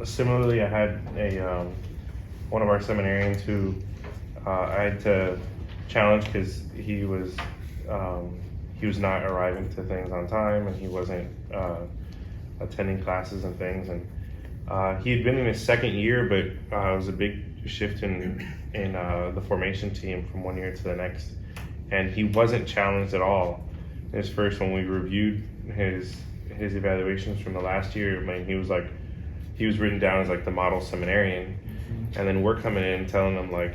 [SPEAKER 34] Similarly, I had one of our seminarians who I had to challenge because he was not arriving to things on time, and he wasn't attending classes and things. And he had been in his second year, but it was a big shift in the formation team from one year to the next. And he wasn't challenged at all. His first, when we reviewed his evaluations from the last year, I mean, he was written down as like the model seminarian. And then we're coming in telling them like,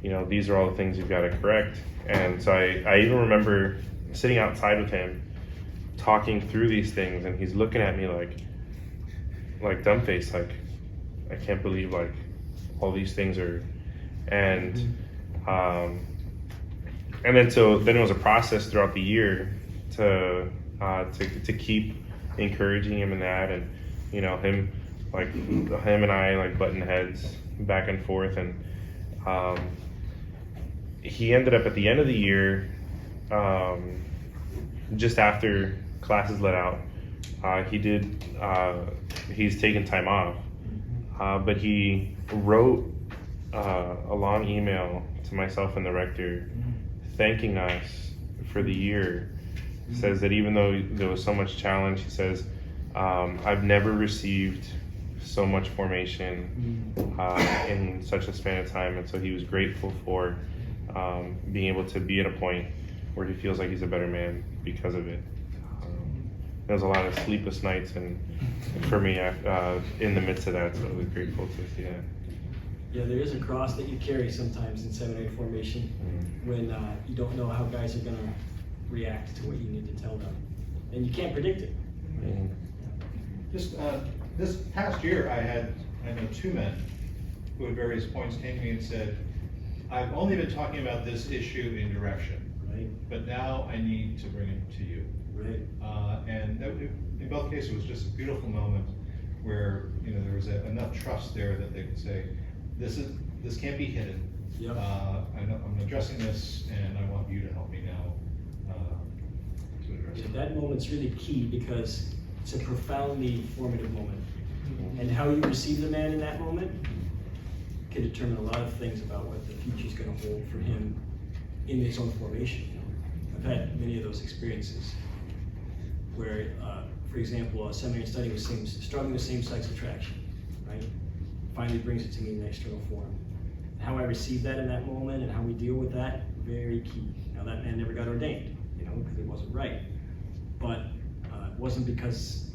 [SPEAKER 34] you know, these are all the things you've got to correct. And so I even remember sitting outside with him, talking through these things, and he's looking at me like dumbfaced, like, I can't believe like all these things are, and then it was a process throughout the year to keep encouraging him in that, and you know, him and I like button heads back and forth, and he ended up at the end of the year, just after classes let out, he's taken time off, but he wrote a long email to myself and the rector thanking us for the year. Says that even though there was so much challenge, he says, I've never received so much formation in such a span of time, and so he was grateful for being able to be at a point where he feels like he's a better man because of it. There was a lot of sleepless nights, and for me, in the midst of that, so I was grateful to see that.
[SPEAKER 1] Yeah, there is a cross that you carry sometimes in seminary formation when you don't know how guys are going to react to what you need to tell them, and you can't predict it. Right?
[SPEAKER 8] Just this past year, I know two men who at various points came to me and said, I've only been talking about this issue in direction,
[SPEAKER 1] right?
[SPEAKER 8] But now I need to bring it to you.
[SPEAKER 1] Right.
[SPEAKER 8] And in both cases, it was just a beautiful moment where there was enough trust there that they could say, this can't be hidden.
[SPEAKER 1] Yep.
[SPEAKER 8] I'm addressing this, and I want you to help me now to address it.
[SPEAKER 1] That moment's really key because it's a profoundly formative moment. And how you receive the man in that moment can determine a lot of things about what the future's going to hold for him in his own formation. I've had many of those experiences where, for example, a seminary study was struggling with same-sex attraction, right? Finally brings it to me in an external form. How I receive that in that moment and how we deal with that, very key. Now that man never got ordained, because it wasn't right. But it wasn't because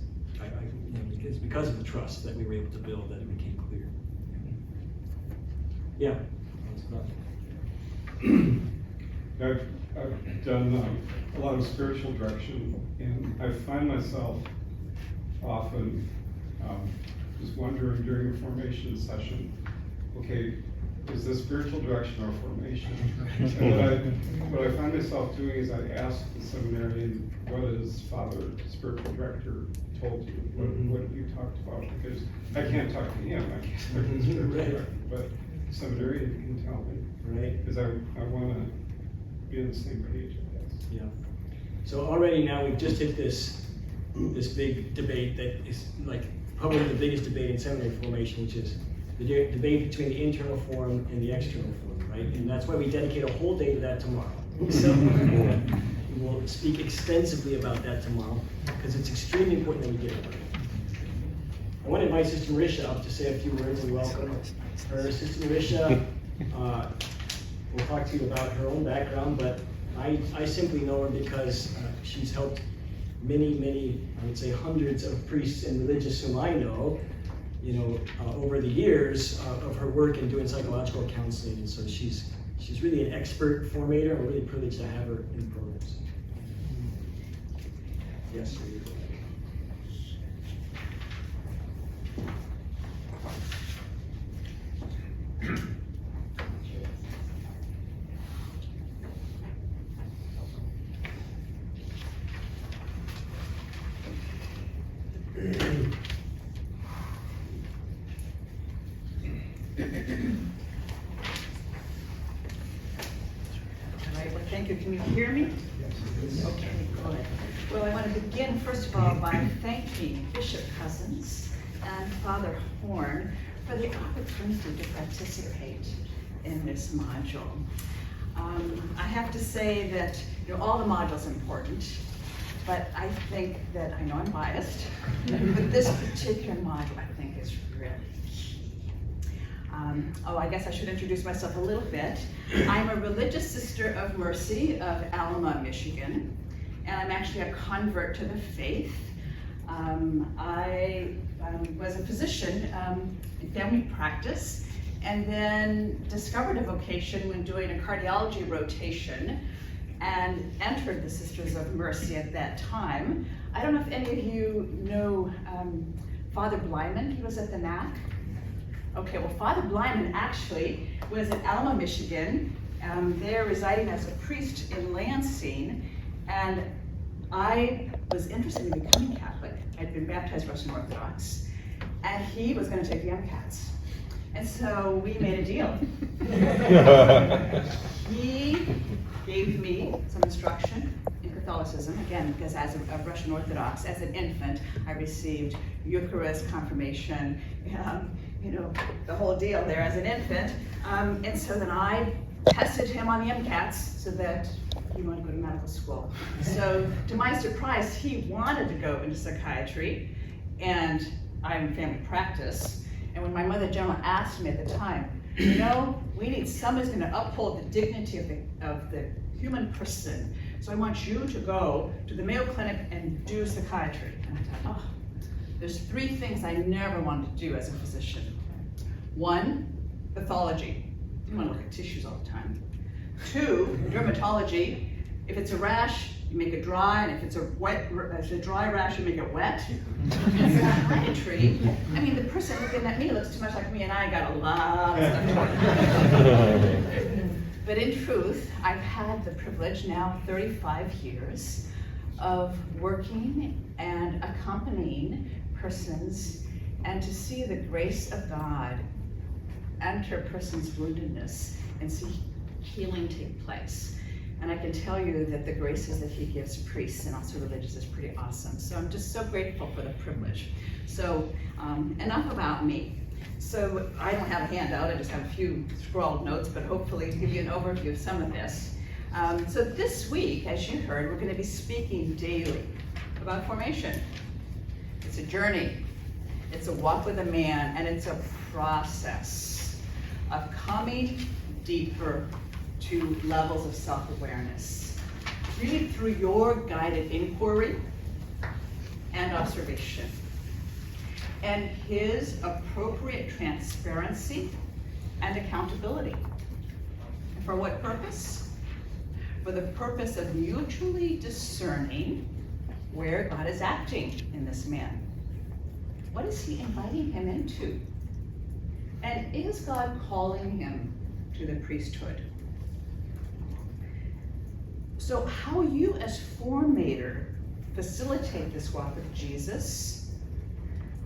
[SPEAKER 1] it's because of the trust that we were able to build that it became clear. Yeah.
[SPEAKER 21] I've done a lot of spiritual direction, and I find myself often just wondering during a formation session, okay, is this spiritual direction or formation? And what I find myself doing is I ask the seminarian, what has Father, spiritual director, told you? What have you talked about? Because I can't talk to him, I can't talk to the spiritual director, but the seminarian can tell me.
[SPEAKER 1] Right.
[SPEAKER 21] Because I want to be on the same page, I guess.
[SPEAKER 1] Yeah. So already now we've just hit this big debate that is like probably the biggest debate in seminary formation, which is the debate between the internal form and the external form, right? And that's why we dedicate a whole day to that tomorrow. So we'll speak extensively about that tomorrow because it's extremely important that we get it right. I want to invite Sister Marysia up to say a few words and welcome her. Sister Marysia will talk to you about her own background, but I simply know her because she's helped many, I would say hundreds of priests and religious whom I know, over the years of her work in doing psychological counseling, and so she's She's really an expert formator, and we're really privileged to have her in the programs. Yes, sir.
[SPEAKER 9] All right, well, thank you. Can you hear me? Okay, good. Well, I want to begin, first of all, by thanking Bishop Cozzens and Father Horn for the opportunity to participate in this module. I have to say that, all the modules are important, but I think that, I know I'm biased, but this particular module I think is really key. I guess I should introduce myself a little bit. I'm a religious sister of Mercy of Alma, Michigan, and I'm actually a convert to the faith. I was a physician in family practice, and then discovered a vocation when doing a cardiology rotation and entered the Sisters of Mercy at that time. I don't know if any of you know Father Blyman. He was at the NAC. Okay, well, Father Blyman actually was in Alma, Michigan. There residing as a priest in Lansing, and I was interested in becoming Catholic. I'd been baptized Russian Orthodox, and he was going to take the MCATs. And so we made a deal. He gave me some instruction in Catholicism, again, because as a Russian Orthodox, as an infant, I received Eucharist, confirmation, the whole deal there as an infant. And so then I tested him on the MCATs so that he wanted to go to medical school. So to my surprise, he wanted to go into psychiatry, and I'm in family practice. And when my mother Gemma asked me at the time, we need somebody who's going to uphold the dignity of the human person. So I want you to go to the Mayo Clinic and do psychiatry. And I thought, there's 3 things I never wanted to do as a physician. 1, pathology. You want to look at tissues all the time. 2, dermatology. If it's a rash, you make it dry, and if it's a dry rash, you make it wet. And psychiatry, the person looking at me looks too much like me, and I got a lot of stuff to do. But in truth, I've had the privilege now 35 years of working and accompanying persons, and to see the grace of God enter a person's woundedness and see healing take place. And I can tell you that the graces that he gives priests and also religious is pretty awesome. So I'm just so grateful for the privilege. So enough about me. So I don't have a handout, I just have a few scrawled notes, but hopefully give you an overview of some of this. So this week, as you heard, we're going to be speaking daily about formation. It's a journey, it's a walk with a man, and it's a process of coming deeper to levels of self-awareness, really through your guided inquiry and observation, and his appropriate transparency and accountability. And for what purpose? For the purpose of mutually discerning where God is acting in this man. What is he inviting him into? And is God calling him to the priesthood? So how you as formator facilitate this walk with Jesus,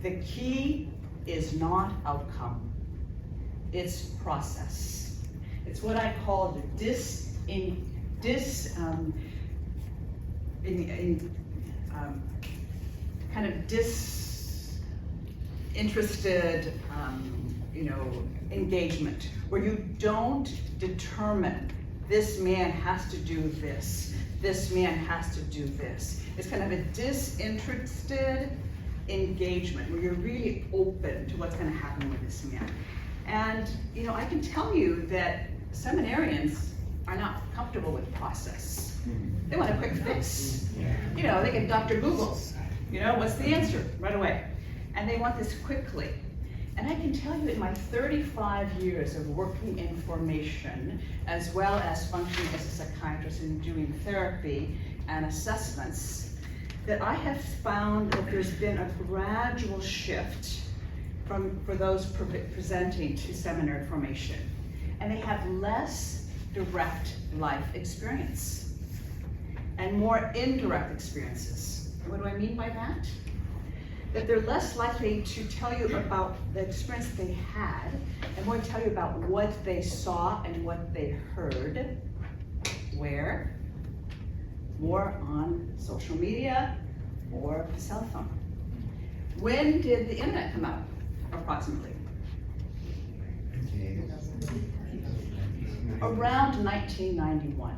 [SPEAKER 9] the key is not outcome, it's process. It's what I call the disinterested engagement, where you don't determine this man has to do this, this man has to do this. It's kind of a disinterested engagement where you're really open to what's going to happen with this man. And I can tell you that seminarians are not comfortable with process. They want a quick fix. They can Dr. Google, what's the answer right away. And they want this quickly. And I can tell you in my 35 years of working in formation, as well as functioning as a psychiatrist and doing therapy and assessments, that I have found that there's been a gradual shift for those presenting to seminary formation. And they have less direct life experience and more indirect experiences. And what do I mean by that? That they're less likely to tell you about the experience they had and more tell you about what they saw and what they heard. Where? More on social media or the cell phone. When did the internet come out, approximately? Around 1991.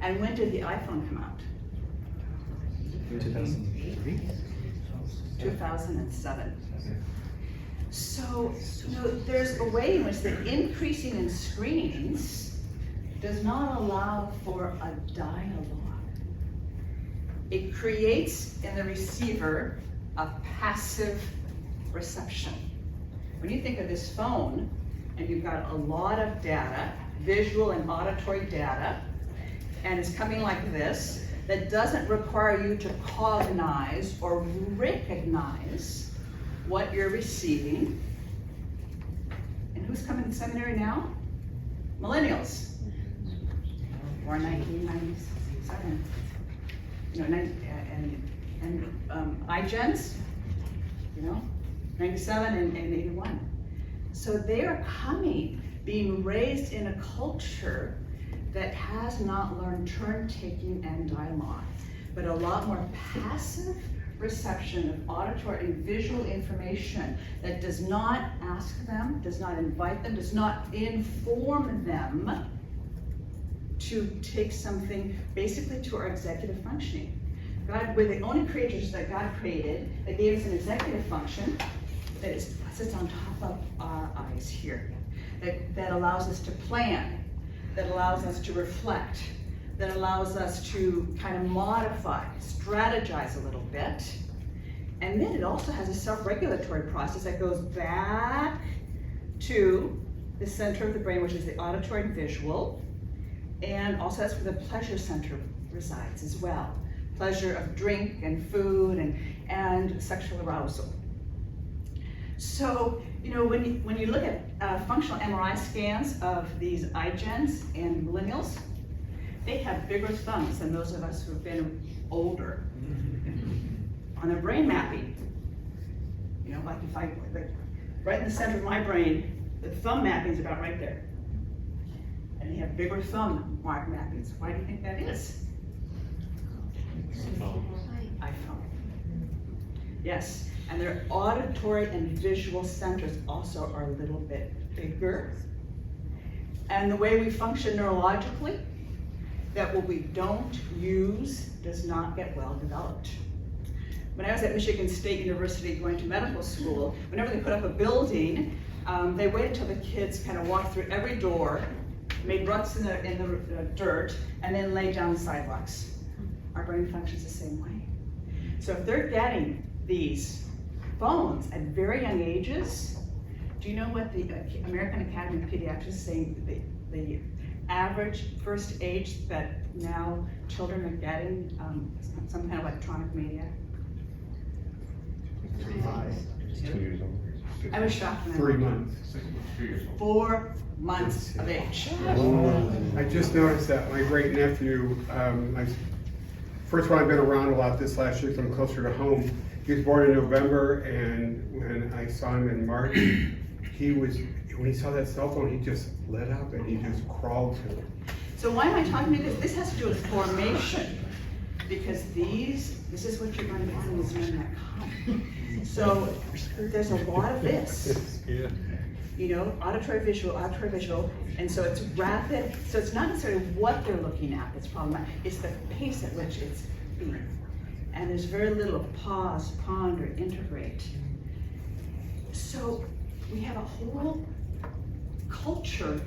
[SPEAKER 9] And when did the iPhone come out?
[SPEAKER 35] 2003?
[SPEAKER 9] 2007. So, there's a way in which the increasing in screens does not allow for a dialogue. It creates in the receiver a passive reception. When you think of this phone, and you've got a lot of data, visual and auditory data, and it's coming like this, that doesn't require you to cognize or recognize what you're receiving. And who's coming to seminary now? Millennials. Or 1997. iGens, 97 and 81. So they are coming, being raised in a culture that has not learned turn-taking and dialogue, but a lot more passive reception of auditory and visual information that does not ask them, does not invite them, does not inform them to take something basically to our executive functioning. We're the only creatures that God created that gave us an executive function that sits on top of our eyes here, that allows us to plan, that allows us to reflect, that allows us to kind of modify, strategize a little bit. And then it also has a self-regulatory process that goes back to the center of the brain, which is the auditory and visual, and also that's where the pleasure center resides as well. Pleasure of drink and food and sexual arousal. So, when you look at functional MRI scans of these iGens and millennials, they have bigger thumbs than those of us who have been older. On their brain mapping, like if right in the center of my brain, the thumb mapping is about right there. And they have bigger thumb mark mappings. Why do you think that is? iPhone. Yes, and their auditory and visual centers also are a little bit bigger. And the way we function neurologically, that what we don't use does not get well developed. When I was at Michigan State University going to medical school, whenever they put up a building, they waited until the kids kind of walked through every door, made ruts in the dirt, and then laid down the sidewalks. Our brain functions the same way. So if they're getting these phones at very young ages, do you know what the American Academy of Pediatrics is saying the average first age that now children are getting some kind of electronic media?
[SPEAKER 34] 2 years old.
[SPEAKER 9] I was shocked.
[SPEAKER 7] 3 months.
[SPEAKER 9] 4 months of age.
[SPEAKER 7] I just noticed that my great nephew, first one I've been around a lot this last year because I'm closer to home. He was born in November, and when I saw him in March, when he saw that cell phone, he just lit up and he just crawled to it.
[SPEAKER 9] So why am I talking to this? This has to do with formation, because this is what you're going to get in these men that come. So there's a lot of this. Auditory visual, and so it's rapid. So it's not necessarily what they're looking at that's problematic, it's the pace at which it's being. And there's very little pause, ponder, integrate. So we have a whole culture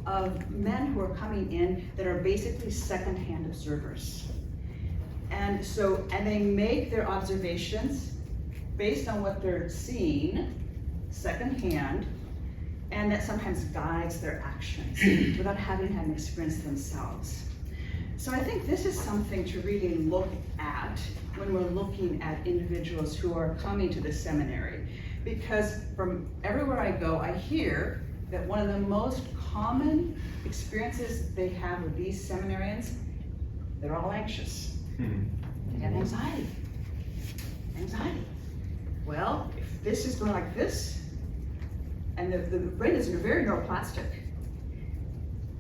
[SPEAKER 9] of men who are coming in that are basically second-hand observers. And they make their observations based on what they're seeing secondhand, and that sometimes guides their actions without having had an experience themselves. So I think this is something to really look at when we're looking at individuals who are coming to the seminary. Because from everywhere I go, I hear that one of the most common experiences they have with these seminarians, they're all anxious. They have anxiety. Anxiety. Well, if this is going like this, and the brain is very neuroplastic,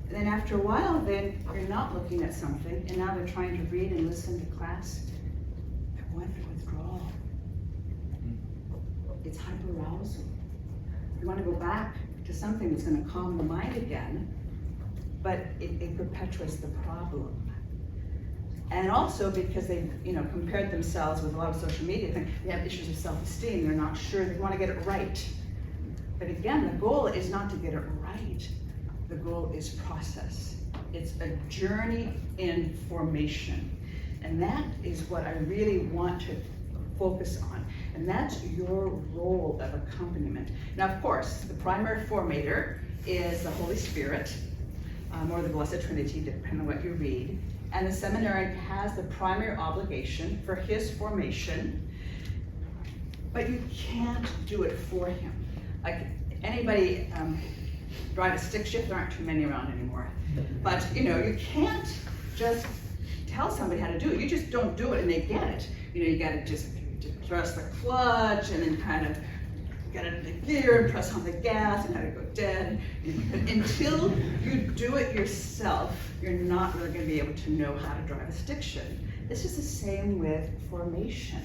[SPEAKER 9] and then after a while, then you're not looking at something, and now they're trying to read and listen to class, they're going through withdrawal. It's hyperarousal. You want to go back to something that's going to calm the mind again, but it perpetuates the problem. And also because they, compared themselves with a lot of social media, they have issues of self-esteem. They're not sure, they want to get it right. But again, the goal is not to get it right. The goal is process. It's a journey in formation. And that is what I really want to focus on. And that's your role of accompaniment. Now, of course, the primary formator is the Holy Spirit, or the Blessed Trinity, depending on what you read. And the seminarian has the primary obligation for his formation, but you can't do it for him. Like anybody drive a stick shift, there aren't too many around anymore. But you can't just tell somebody how to do it. You just don't do it and they get it. You gotta just press the clutch and then kind of get it into gear and press on the gas and have it go dead. But until you do it yourself, you're not really going to be able to know how to drive a stick shift. This is the same with formation,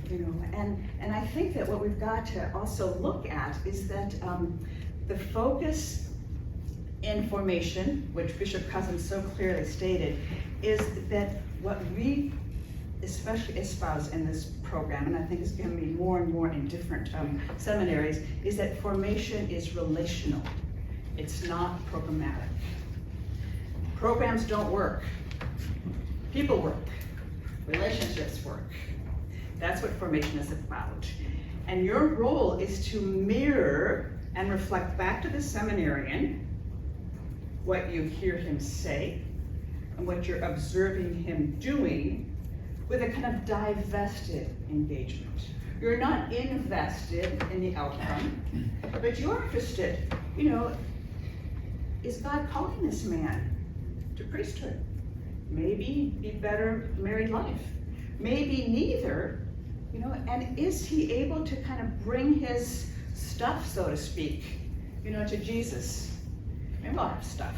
[SPEAKER 9] and I think that what we've got to also look at is that the focus in formation, which Bishop Cozzens so clearly stated, is that what we especially espouse in this program, and I think it's going to be more and more in different seminaries, is that formation is relational. It's not programmatic. Programs don't work. People work. Relationships work. That's what formation is about. And your role is to mirror and reflect back to the seminarian what you hear him say and what you're observing him doing, with a kind of divested engagement. You're not invested in the outcome, but you're interested. Is God calling this man to priesthood? Maybe be better married life. Maybe neither, and is he able to kind of bring his stuff, so to speak, to Jesus? Maybe I'll have stuff.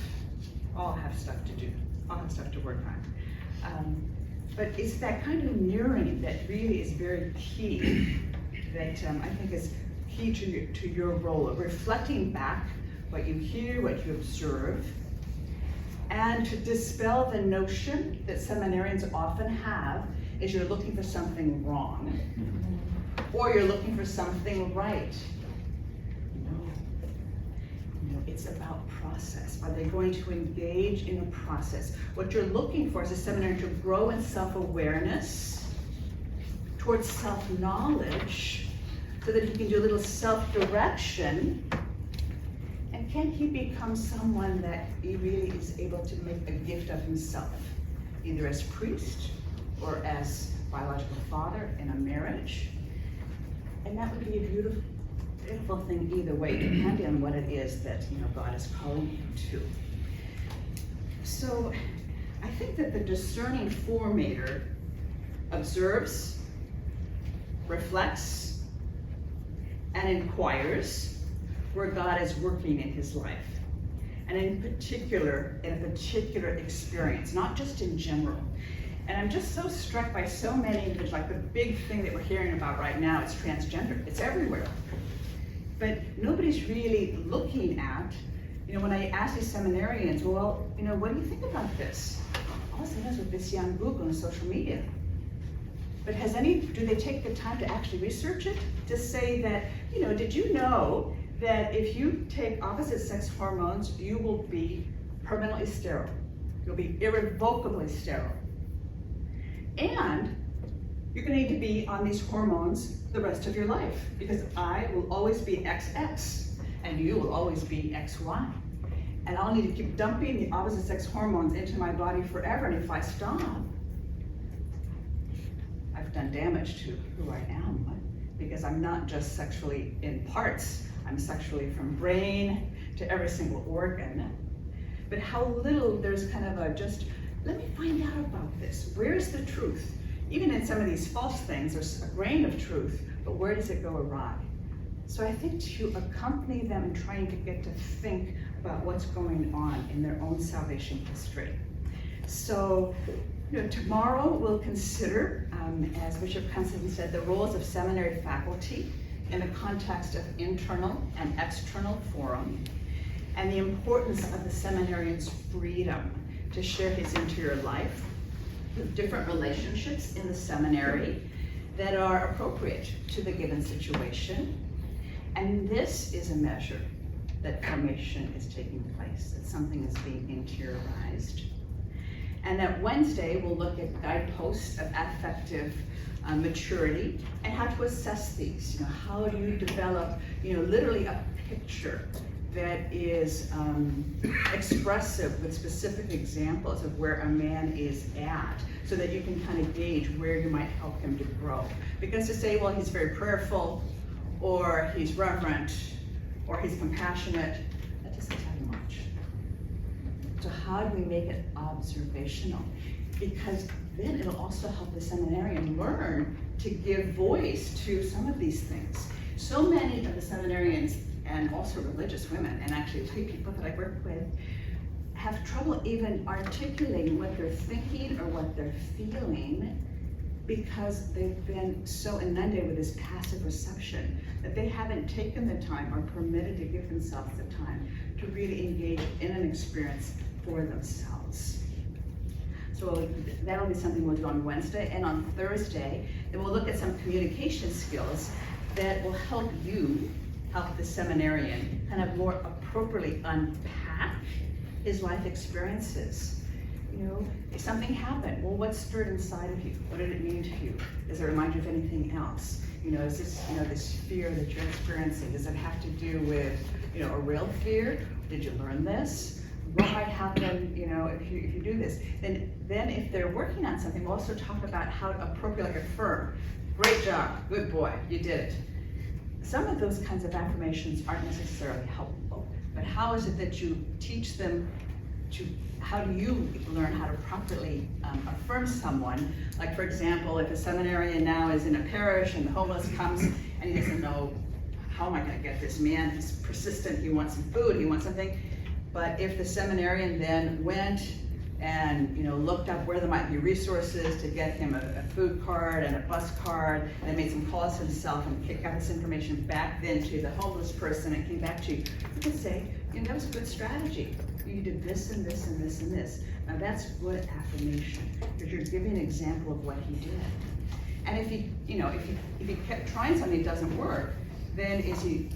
[SPEAKER 9] I'll have stuff to do. I'll have stuff to work on. But it's that kind of mirroring that really is very key, that I think is key to your role of reflecting back what you hear, what you observe, and to dispel the notion that seminarians often have is you're looking for something wrong, or you're looking for something right. No, it's about process. Are they going to engage in a process? What you're looking for is a seminarian to grow in self-awareness, towards self-knowledge, so that he can do a little self-direction. And can he become someone that he really is able to make a gift of himself, either as priest or as biological father in a marriage? And that would be a beautiful thing either way, depending on what it is that God is calling him to. So I think that the discerning formator observes, reflects, and inquires where God is working in his life. And in a particular experience, not just in general. And I'm just so struck by so many, like the big thing that we're hearing about right now is transgender. It's everywhere. But nobody's really looking at, when I ask these seminarians, well, what do you think about this? All of a sudden it's with this young Google and social media. But do they take the time to actually research it? To say that, did you know that if you take opposite sex hormones, you will be permanently sterile. You'll be irrevocably sterile. And You're gonna need to be on these hormones the rest of your life, because I will always be XX and you will always be XY. And I'll need to keep dumping the opposite sex hormones into my body forever, and if I stop, I've done damage to who I am, because I'm not just sexually in parts, I'm sexually from brain to every single organ. But how little there's kind of a just, let me find out about this. Where's the truth? Even in some of these false things, there's a grain of truth, but where does it go awry? So I think to accompany them in trying to get to think about what's going on in their own salvation history. So, tomorrow we'll consider, as Bishop Cozzens said, the roles of seminary faculty in the context of internal and external forum, and the importance of the seminarian's freedom to share his interior life with different relationships in the seminary that are appropriate to the given situation. And this is a measure that formation is taking place, that something is being interiorized. And that Wednesday, we'll look at guideposts of affective maturity and how to assess these. How do you develop, literally a picture that is expressive with specific examples of where a man is at, so that you can kind of gauge where you might help him to grow. Because to say, well, he's very prayerful, or he's reverent, or he's compassionate, that doesn't tell you much. So how do we make it observational? Because then it'll also help the seminarian learn to give voice to some of these things. So many of the seminarians, and also religious women, and actually people that I work with, have trouble even articulating what they're thinking or what they're feeling, because they've been so inundated with this passive reception that they haven't taken the time or permitted to give themselves the time to really engage in an experience for themselves. So that'll be something we'll do on Wednesday, and on Thursday, then we'll look at some communication skills that will help you help the seminarian kind of more appropriately unpack his life experiences. If something happened, well, what stirred inside of you? What did it mean to you? Does it remind you of anything else? Is this, this fear that you're experiencing, does it have to do with, a real fear? Did you learn this? What might happen, if you do this? Then if they're working on something, we'll also talk about how to appropriately affirm. Great job, good boy, you did it. Some of those kinds of affirmations aren't necessarily helpful, but how is it that you teach them how do you learn how to properly affirm someone? Like, for example, if a seminarian now is in a parish and the homeless comes and he doesn't know, how am I gonna get this man? He's persistent, he wants some food, he wants something. But if the seminarian then went and looked up where there might be resources to get him a food card and a bus card, and made some calls himself and got this information back then to the homeless person and came back to you, you could say, that was a good strategy. You did this and this and this and this. Now that's good affirmation, because you're giving an example of what he did. And if he kept trying something that doesn't work, then is he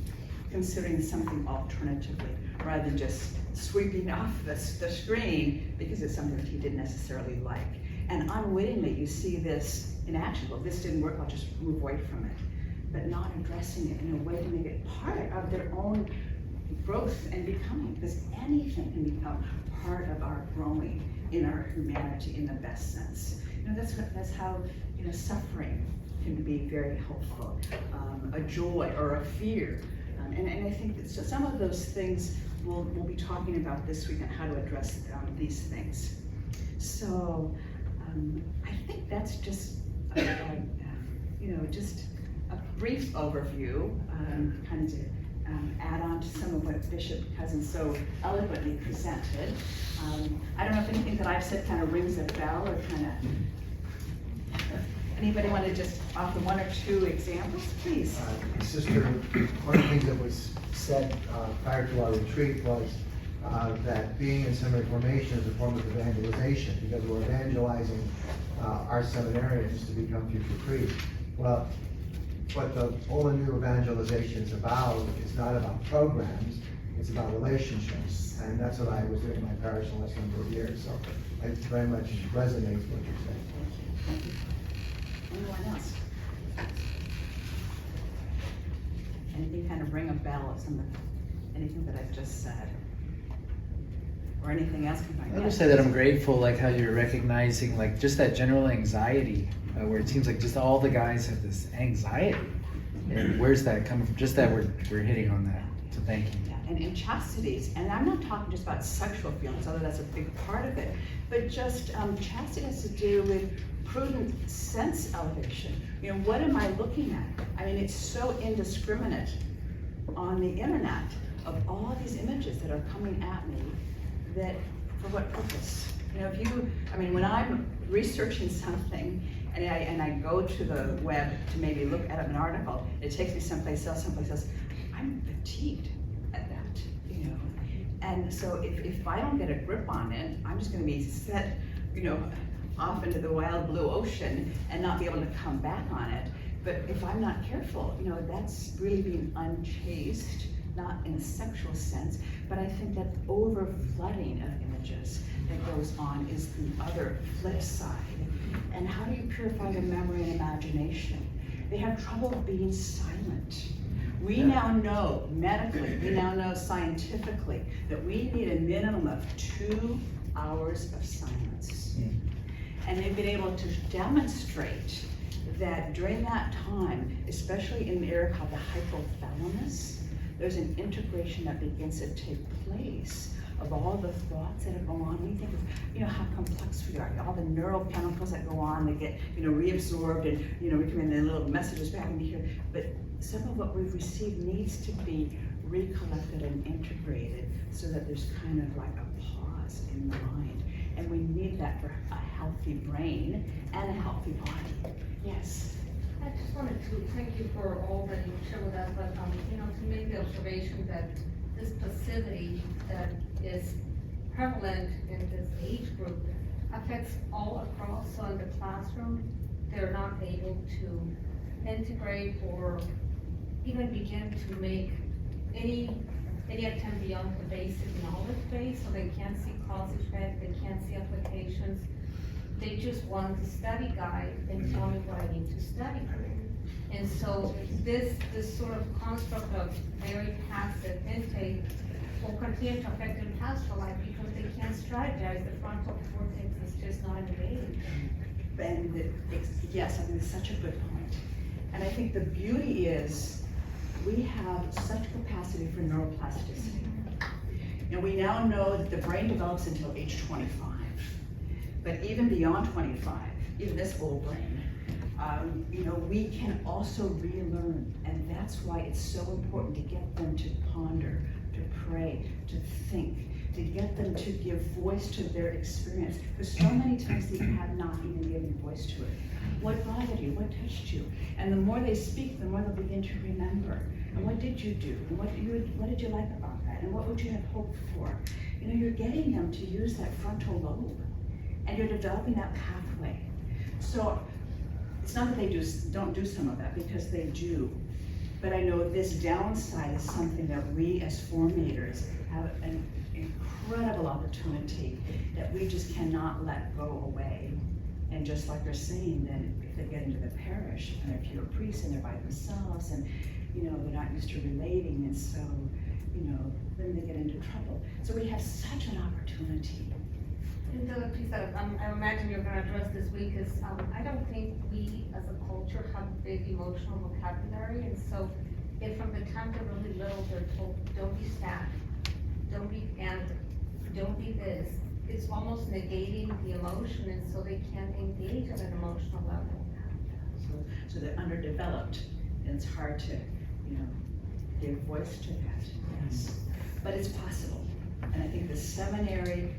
[SPEAKER 9] considering something alternatively, rather than just sweeping off the screen because it's something that he didn't necessarily like. And unwittingly you see this in action. Well, this didn't work, I'll just move away from it. But not addressing it in a way to make it part of their own growth and becoming, because anything can become part of our growing in our humanity in the best sense. That's how suffering can be very helpful, a joy or a fear, and I think that some of those things we'll be talking about this week on how to address these things. So I think that's just just a brief overview, kind of to add on to some of what Bishop Cozzens so eloquently presented. I don't know if anything that I've said kind of rings a bell or kind of, anybody want to just offer one or two examples, please?
[SPEAKER 10] Sister, one of the things that was said prior to our retreat was that being in seminary formation is a form of evangelization, because we're evangelizing our seminarians to become future priests. Well, what the whole new evangelization is about is not about programs, it's about relationships. And that's what I was doing in my parish the last number of years. So I very much resonate with what you're saying.
[SPEAKER 9] Anyone else? Anything kind of ring a bell of anything that I've just said? Or anything else combined?
[SPEAKER 35] I'll just say that I'm grateful, like how you're recognizing like just that general anxiety, where it seems like just all the guys have this anxiety. And where's that coming from? Just that we're hitting on that. So thank you.
[SPEAKER 9] Yeah, and in chastities, and I'm not talking just about sexual feelings, although that's a big part of it, but just chastity has to do with prudent sense elevation. You know, what am I looking at? I mean, it's so indiscriminate on the internet of all these images that are coming at me, that for what purpose? You know, when I'm researching something and I go to the web to maybe look at an article, it takes me someplace else, I'm fatigued at that, you know. And so if I don't get a grip on it, I'm just gonna be set, you know, off into the wild blue ocean and not be able to come back on it. But if I'm not careful, you know, that's really being unchaste, not in a sexual sense, but I think that over flooding of images that goes on is the other flip side. And how do you purify the memory and imagination? They have trouble being silent. We now know medically, we now know scientifically that we need a minimum of 2 hours of silence. And they've been able to demonstrate that during that time, especially in the area called the hypothalamus, there's an integration that begins to take place of all the thoughts that go on. We think of, you know, how complex we are. All the neurochemicals that go on, they get, you know, reabsorbed, and, you know, we come in and little messages back into here. But some of what we've received needs to be recollected and integrated so that there's kind of like a pause in the mind. And we need that for a healthy brain and a healthy body. Yes.
[SPEAKER 12] I just wanted to thank you for all that you shared with us, but you know, to make the observation that this passivity that is prevalent in this age group affects all across. So in the classroom, they're not able to integrate or even begin to make any attempt beyond the basic knowledge base. So they can't see cause effect, they can't see applications. They just want the study guide and tell me what I need to study. And so this sort of construct of very passive intake will continue to affect their pastoral life because they can't strategize. The frontal cortex is just not engaged.
[SPEAKER 9] And yes, I think it's such a good point. And I think the beauty is we have such capacity for neuroplasticity. And we now know that the brain develops until age 25. But even beyond 25, even this old brain, you know, we can also relearn. And that's why it's so important to get them to ponder, to pray, to think, to get them to give voice to their experience. Because so many times they have not even given voice to it. What bothered you? What touched you? And the more they speak, the more they'll begin to remember. And what did you do? And what did you like about that? And what would you have hoped for? You know, you're getting them to use that frontal lobe. And you're developing that pathway. So it's not that they don't do some of that, because they do. But I know this downside is something that we as formators have an incredible opportunity that we just cannot let go away. And just like they're saying, then if they get into the parish and they're pure priests and they're by themselves and, you know, they're not used to relating, and so, you know, then they get into trouble. So we have such an opportunity.
[SPEAKER 12] And the other piece that I imagine you're going to address this week is I don't think we as a culture have a big emotional vocabulary, and so if from the time they're really little they're told don't be sad, don't be angry, don't be this, it's almost negating the emotion, and so they can't engage at an emotional level.
[SPEAKER 9] So they're underdeveloped, and it's hard to, you know, give voice to that. Yes, but it's possible, and I think the seminary,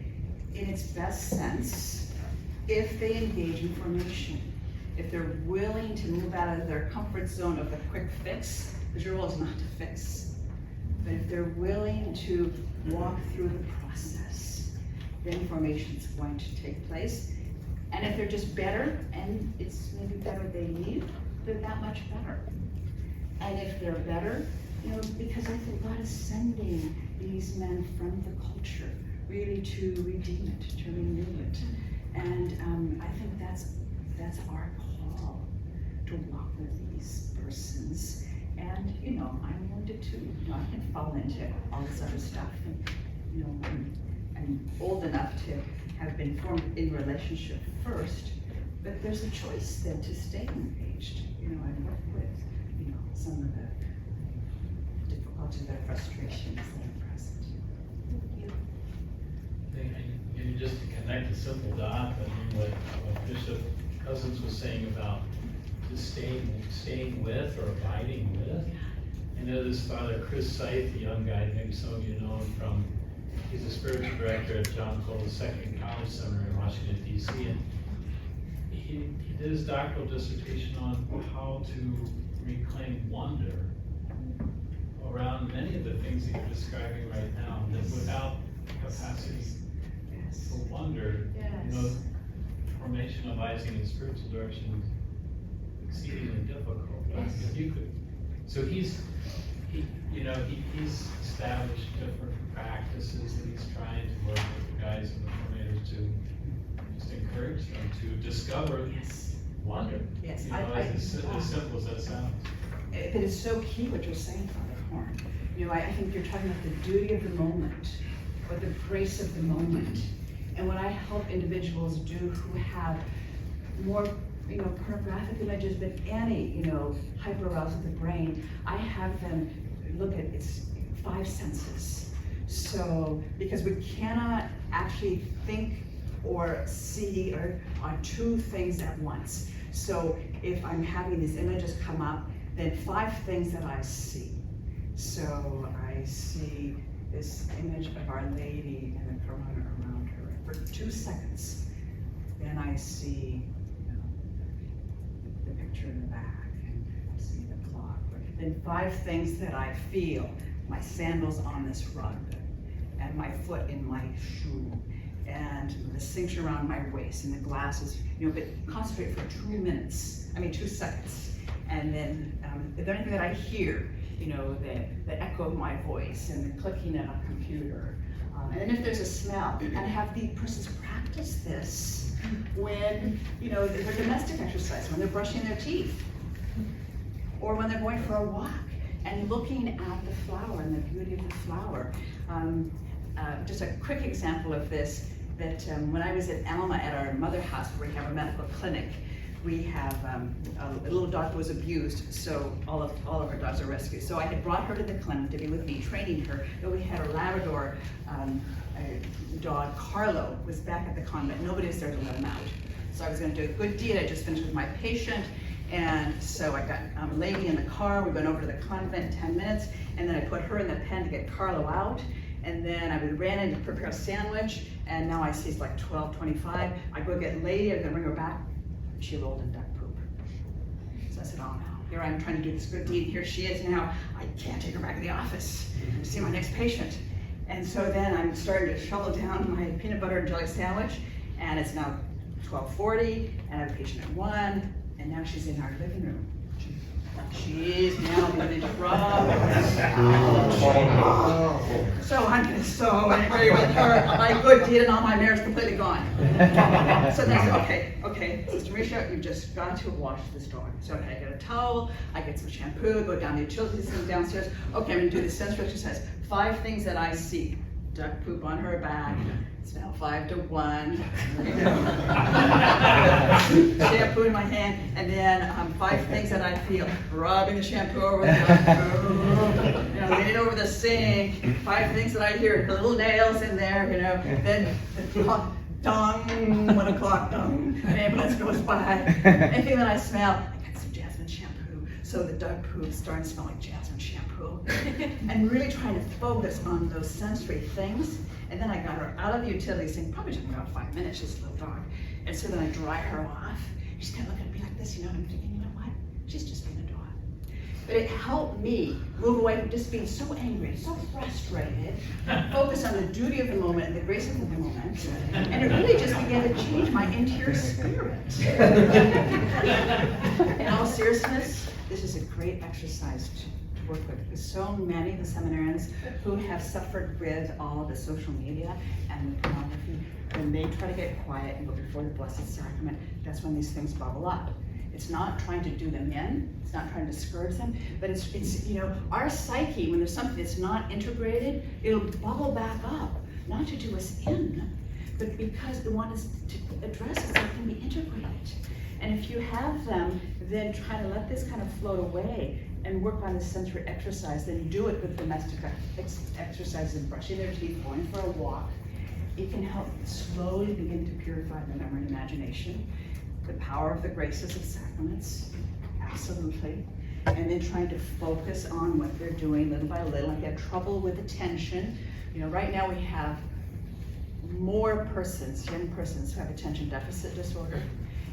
[SPEAKER 9] in its best sense, if they engage in formation, if they're willing to move out of their comfort zone of the quick fix, because your role is not to fix, but if they're willing to walk through the process, then formation is going to take place. And if they're just better, and it's maybe better they need, they're that much better. And if they're better, you know, because I think God is sending these men from the culture really to redeem it, to renew it. And I think that's our call. to walk with these persons. And, you know, I'm wounded too. You know, I can fall into all this other stuff. And, you know, I'm old enough to have been formed in relationship first, but there's a choice then to stay engaged, you know, and work with, you know, some of the difficulties, the frustrations that are present. Thank you.
[SPEAKER 26] And just to connect a simple dot, I mean, what Bishop Cozzens was saying about just staying with or abiding with. I know this Father Chris Seith, a young guy, maybe some of you know him from, he's a spiritual director at John Cole II College Seminary in Washington, D.C. And he did his doctoral dissertation on how to reclaim wonder around many of the things that you're describing right now, that without capacity for wonder, you know, formationalizing in spiritual direction is exceedingly difficult. If you could, so he's established different practices that he's trying to work with the guys in the formators to just encourage them to discover wonder.
[SPEAKER 9] Yes,
[SPEAKER 26] you know, as simple as that sounds.
[SPEAKER 9] But it's so key what you're saying, Father Horn. You know, I think you're talking about the duty of the moment, or the grace of the moment. And what I help individuals do who have more, you know, pornographic images, but any, you know, hyperarousal of the brain, I have them look at its 5 senses. So, because we cannot actually think or see or on 2 things at once. So if I'm having these images come up, then 5 things that I see. So I see this image of Our Lady and the corona around her for 2 seconds. Then I see, you know, the picture in the back, and I see the clock. Then 5 things that I feel: my sandals on this rug, and my foot in my shoe, and the cinch around my waist, and the glasses, you know, but concentrate for 2 seconds. And then, is there anything that I hear, you know, the echo of my voice, and the clicking of a computer. And then if there's a smell, and have the persons practice this when, you know, their domestic exercise, when they're brushing their teeth, or when they're going for a walk, and looking at the flower and the beauty of the flower. Just a quick example of this, that when I was at Alma at our mother house, where we have a medical clinic, we have a little dog who was abused, so all of our dogs are rescued. So I had brought her to the clinic to be with me, training her, but we had a Labrador dog, Carlo, was back at the convent. Nobody was there to let him out. So I was gonna do a good deed. I just finished with my patient, and so I got a lady in the car. We went over to the convent in 10 minutes, and then I put her in the pen to get Carlo out. And then I ran in to prepare a sandwich, and now I see it's like 12:25. I go get lady, I'm gonna bring her back. She rolled in duck poop. So I said, oh no, here I am trying to do this good deed. Here she is now. I can't take her back to the office to see my next patient. And so then I'm starting to shovel down my peanut butter and jelly sandwich, and it's now 12:40, and I have a patient at 1, and now she's in our living room. She's now beginning to rub. So I'm just so angry with her. My good deed and all my merit is completely gone. So then I said, okay, Sister Marysia, you've just got to wash this dog. So I get a towel, I get some shampoo, go down the utility system downstairs. Okay, I'm gonna do the sensory exercise. 5 things that I see: duck poop on her back. It's now 5 to 1. Shampoo in my hand, and then 5 things that I feel: rubbing the shampoo over the you know, leaning over the sink. 5 things that I hear: the little nails in there, you know. Then the clock, dong, 1 o'clock, dong. An ambulance goes by. Anything that I smell, I got some jasmine shampoo. So the dog poop starting to smell like jasmine shampoo. And really trying to focus on those sensory things. And then I got her out of the utility sink, probably took me about 5 minutes, she's a little dog. And so then I dry her off. She's kind of looking at me like this, you know, and I'm thinking, you know what? She's just being a dog. But it helped me move away from just being so angry, so frustrated, focus on the duty of the moment and the grace of the moment. And it really just began to change my interior spirit. In all seriousness, this is a great exercise to work with, because so many of the seminarians who have suffered with all the social media and the pornography, when they try to get quiet and go before the Blessed Sacrament, that's when these things bubble up. It's not trying to do them in, it's not trying to discourage them, but it's you know, our psyche, when there's something that's not integrated, it'll bubble back up, not to do us in, but because they want us to address it so it can be integrated. And if you have them then try to let this kind of float away and work on the sensory exercise, then do it with domestic exercises and brushing their teeth, going for a walk. It can help slowly begin to purify the memory and imagination. The power of the graces of sacraments, absolutely. And then trying to focus on what they're doing little by little. If you have trouble with attention, you know, right now we have more persons, young persons who have attention deficit disorder.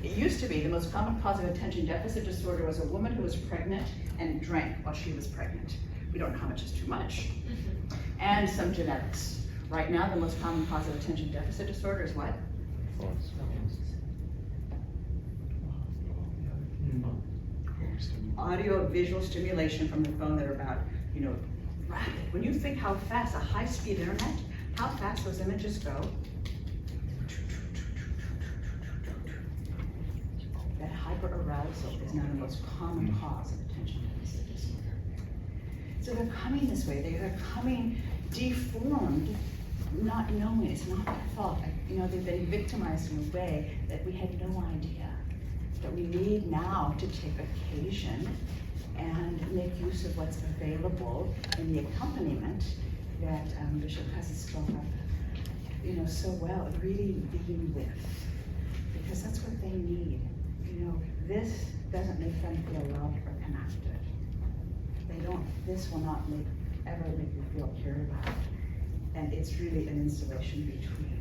[SPEAKER 9] It used to be the most common cause of attention deficit disorder was a woman who was pregnant and drank while she was pregnant. We don't know how much is too much. And some genetics. Right now, the most common cause of attention deficit disorder is what? Audio visual stimulation from the phone that are about, you know, rapid. When you think how fast a high-speed internet, how fast those images go, that hyperarousal is now the most common cause of attention deficit disorder. So they're coming this way, they're coming deformed, not knowing it's not their fault. You know, they've been victimized in a way that we had no idea. But we need now to take occasion and make use of what's available in the accompaniment that Bishop Cozzens spoke of, you know, so well, really being with, because that's what they need. You know, this doesn't make them feel loved or connected. They don't, this will not ever make you feel cared about. And it's really an installation between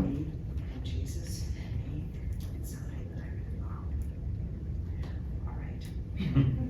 [SPEAKER 9] me and Jesus and me and somebody that I really love. All right.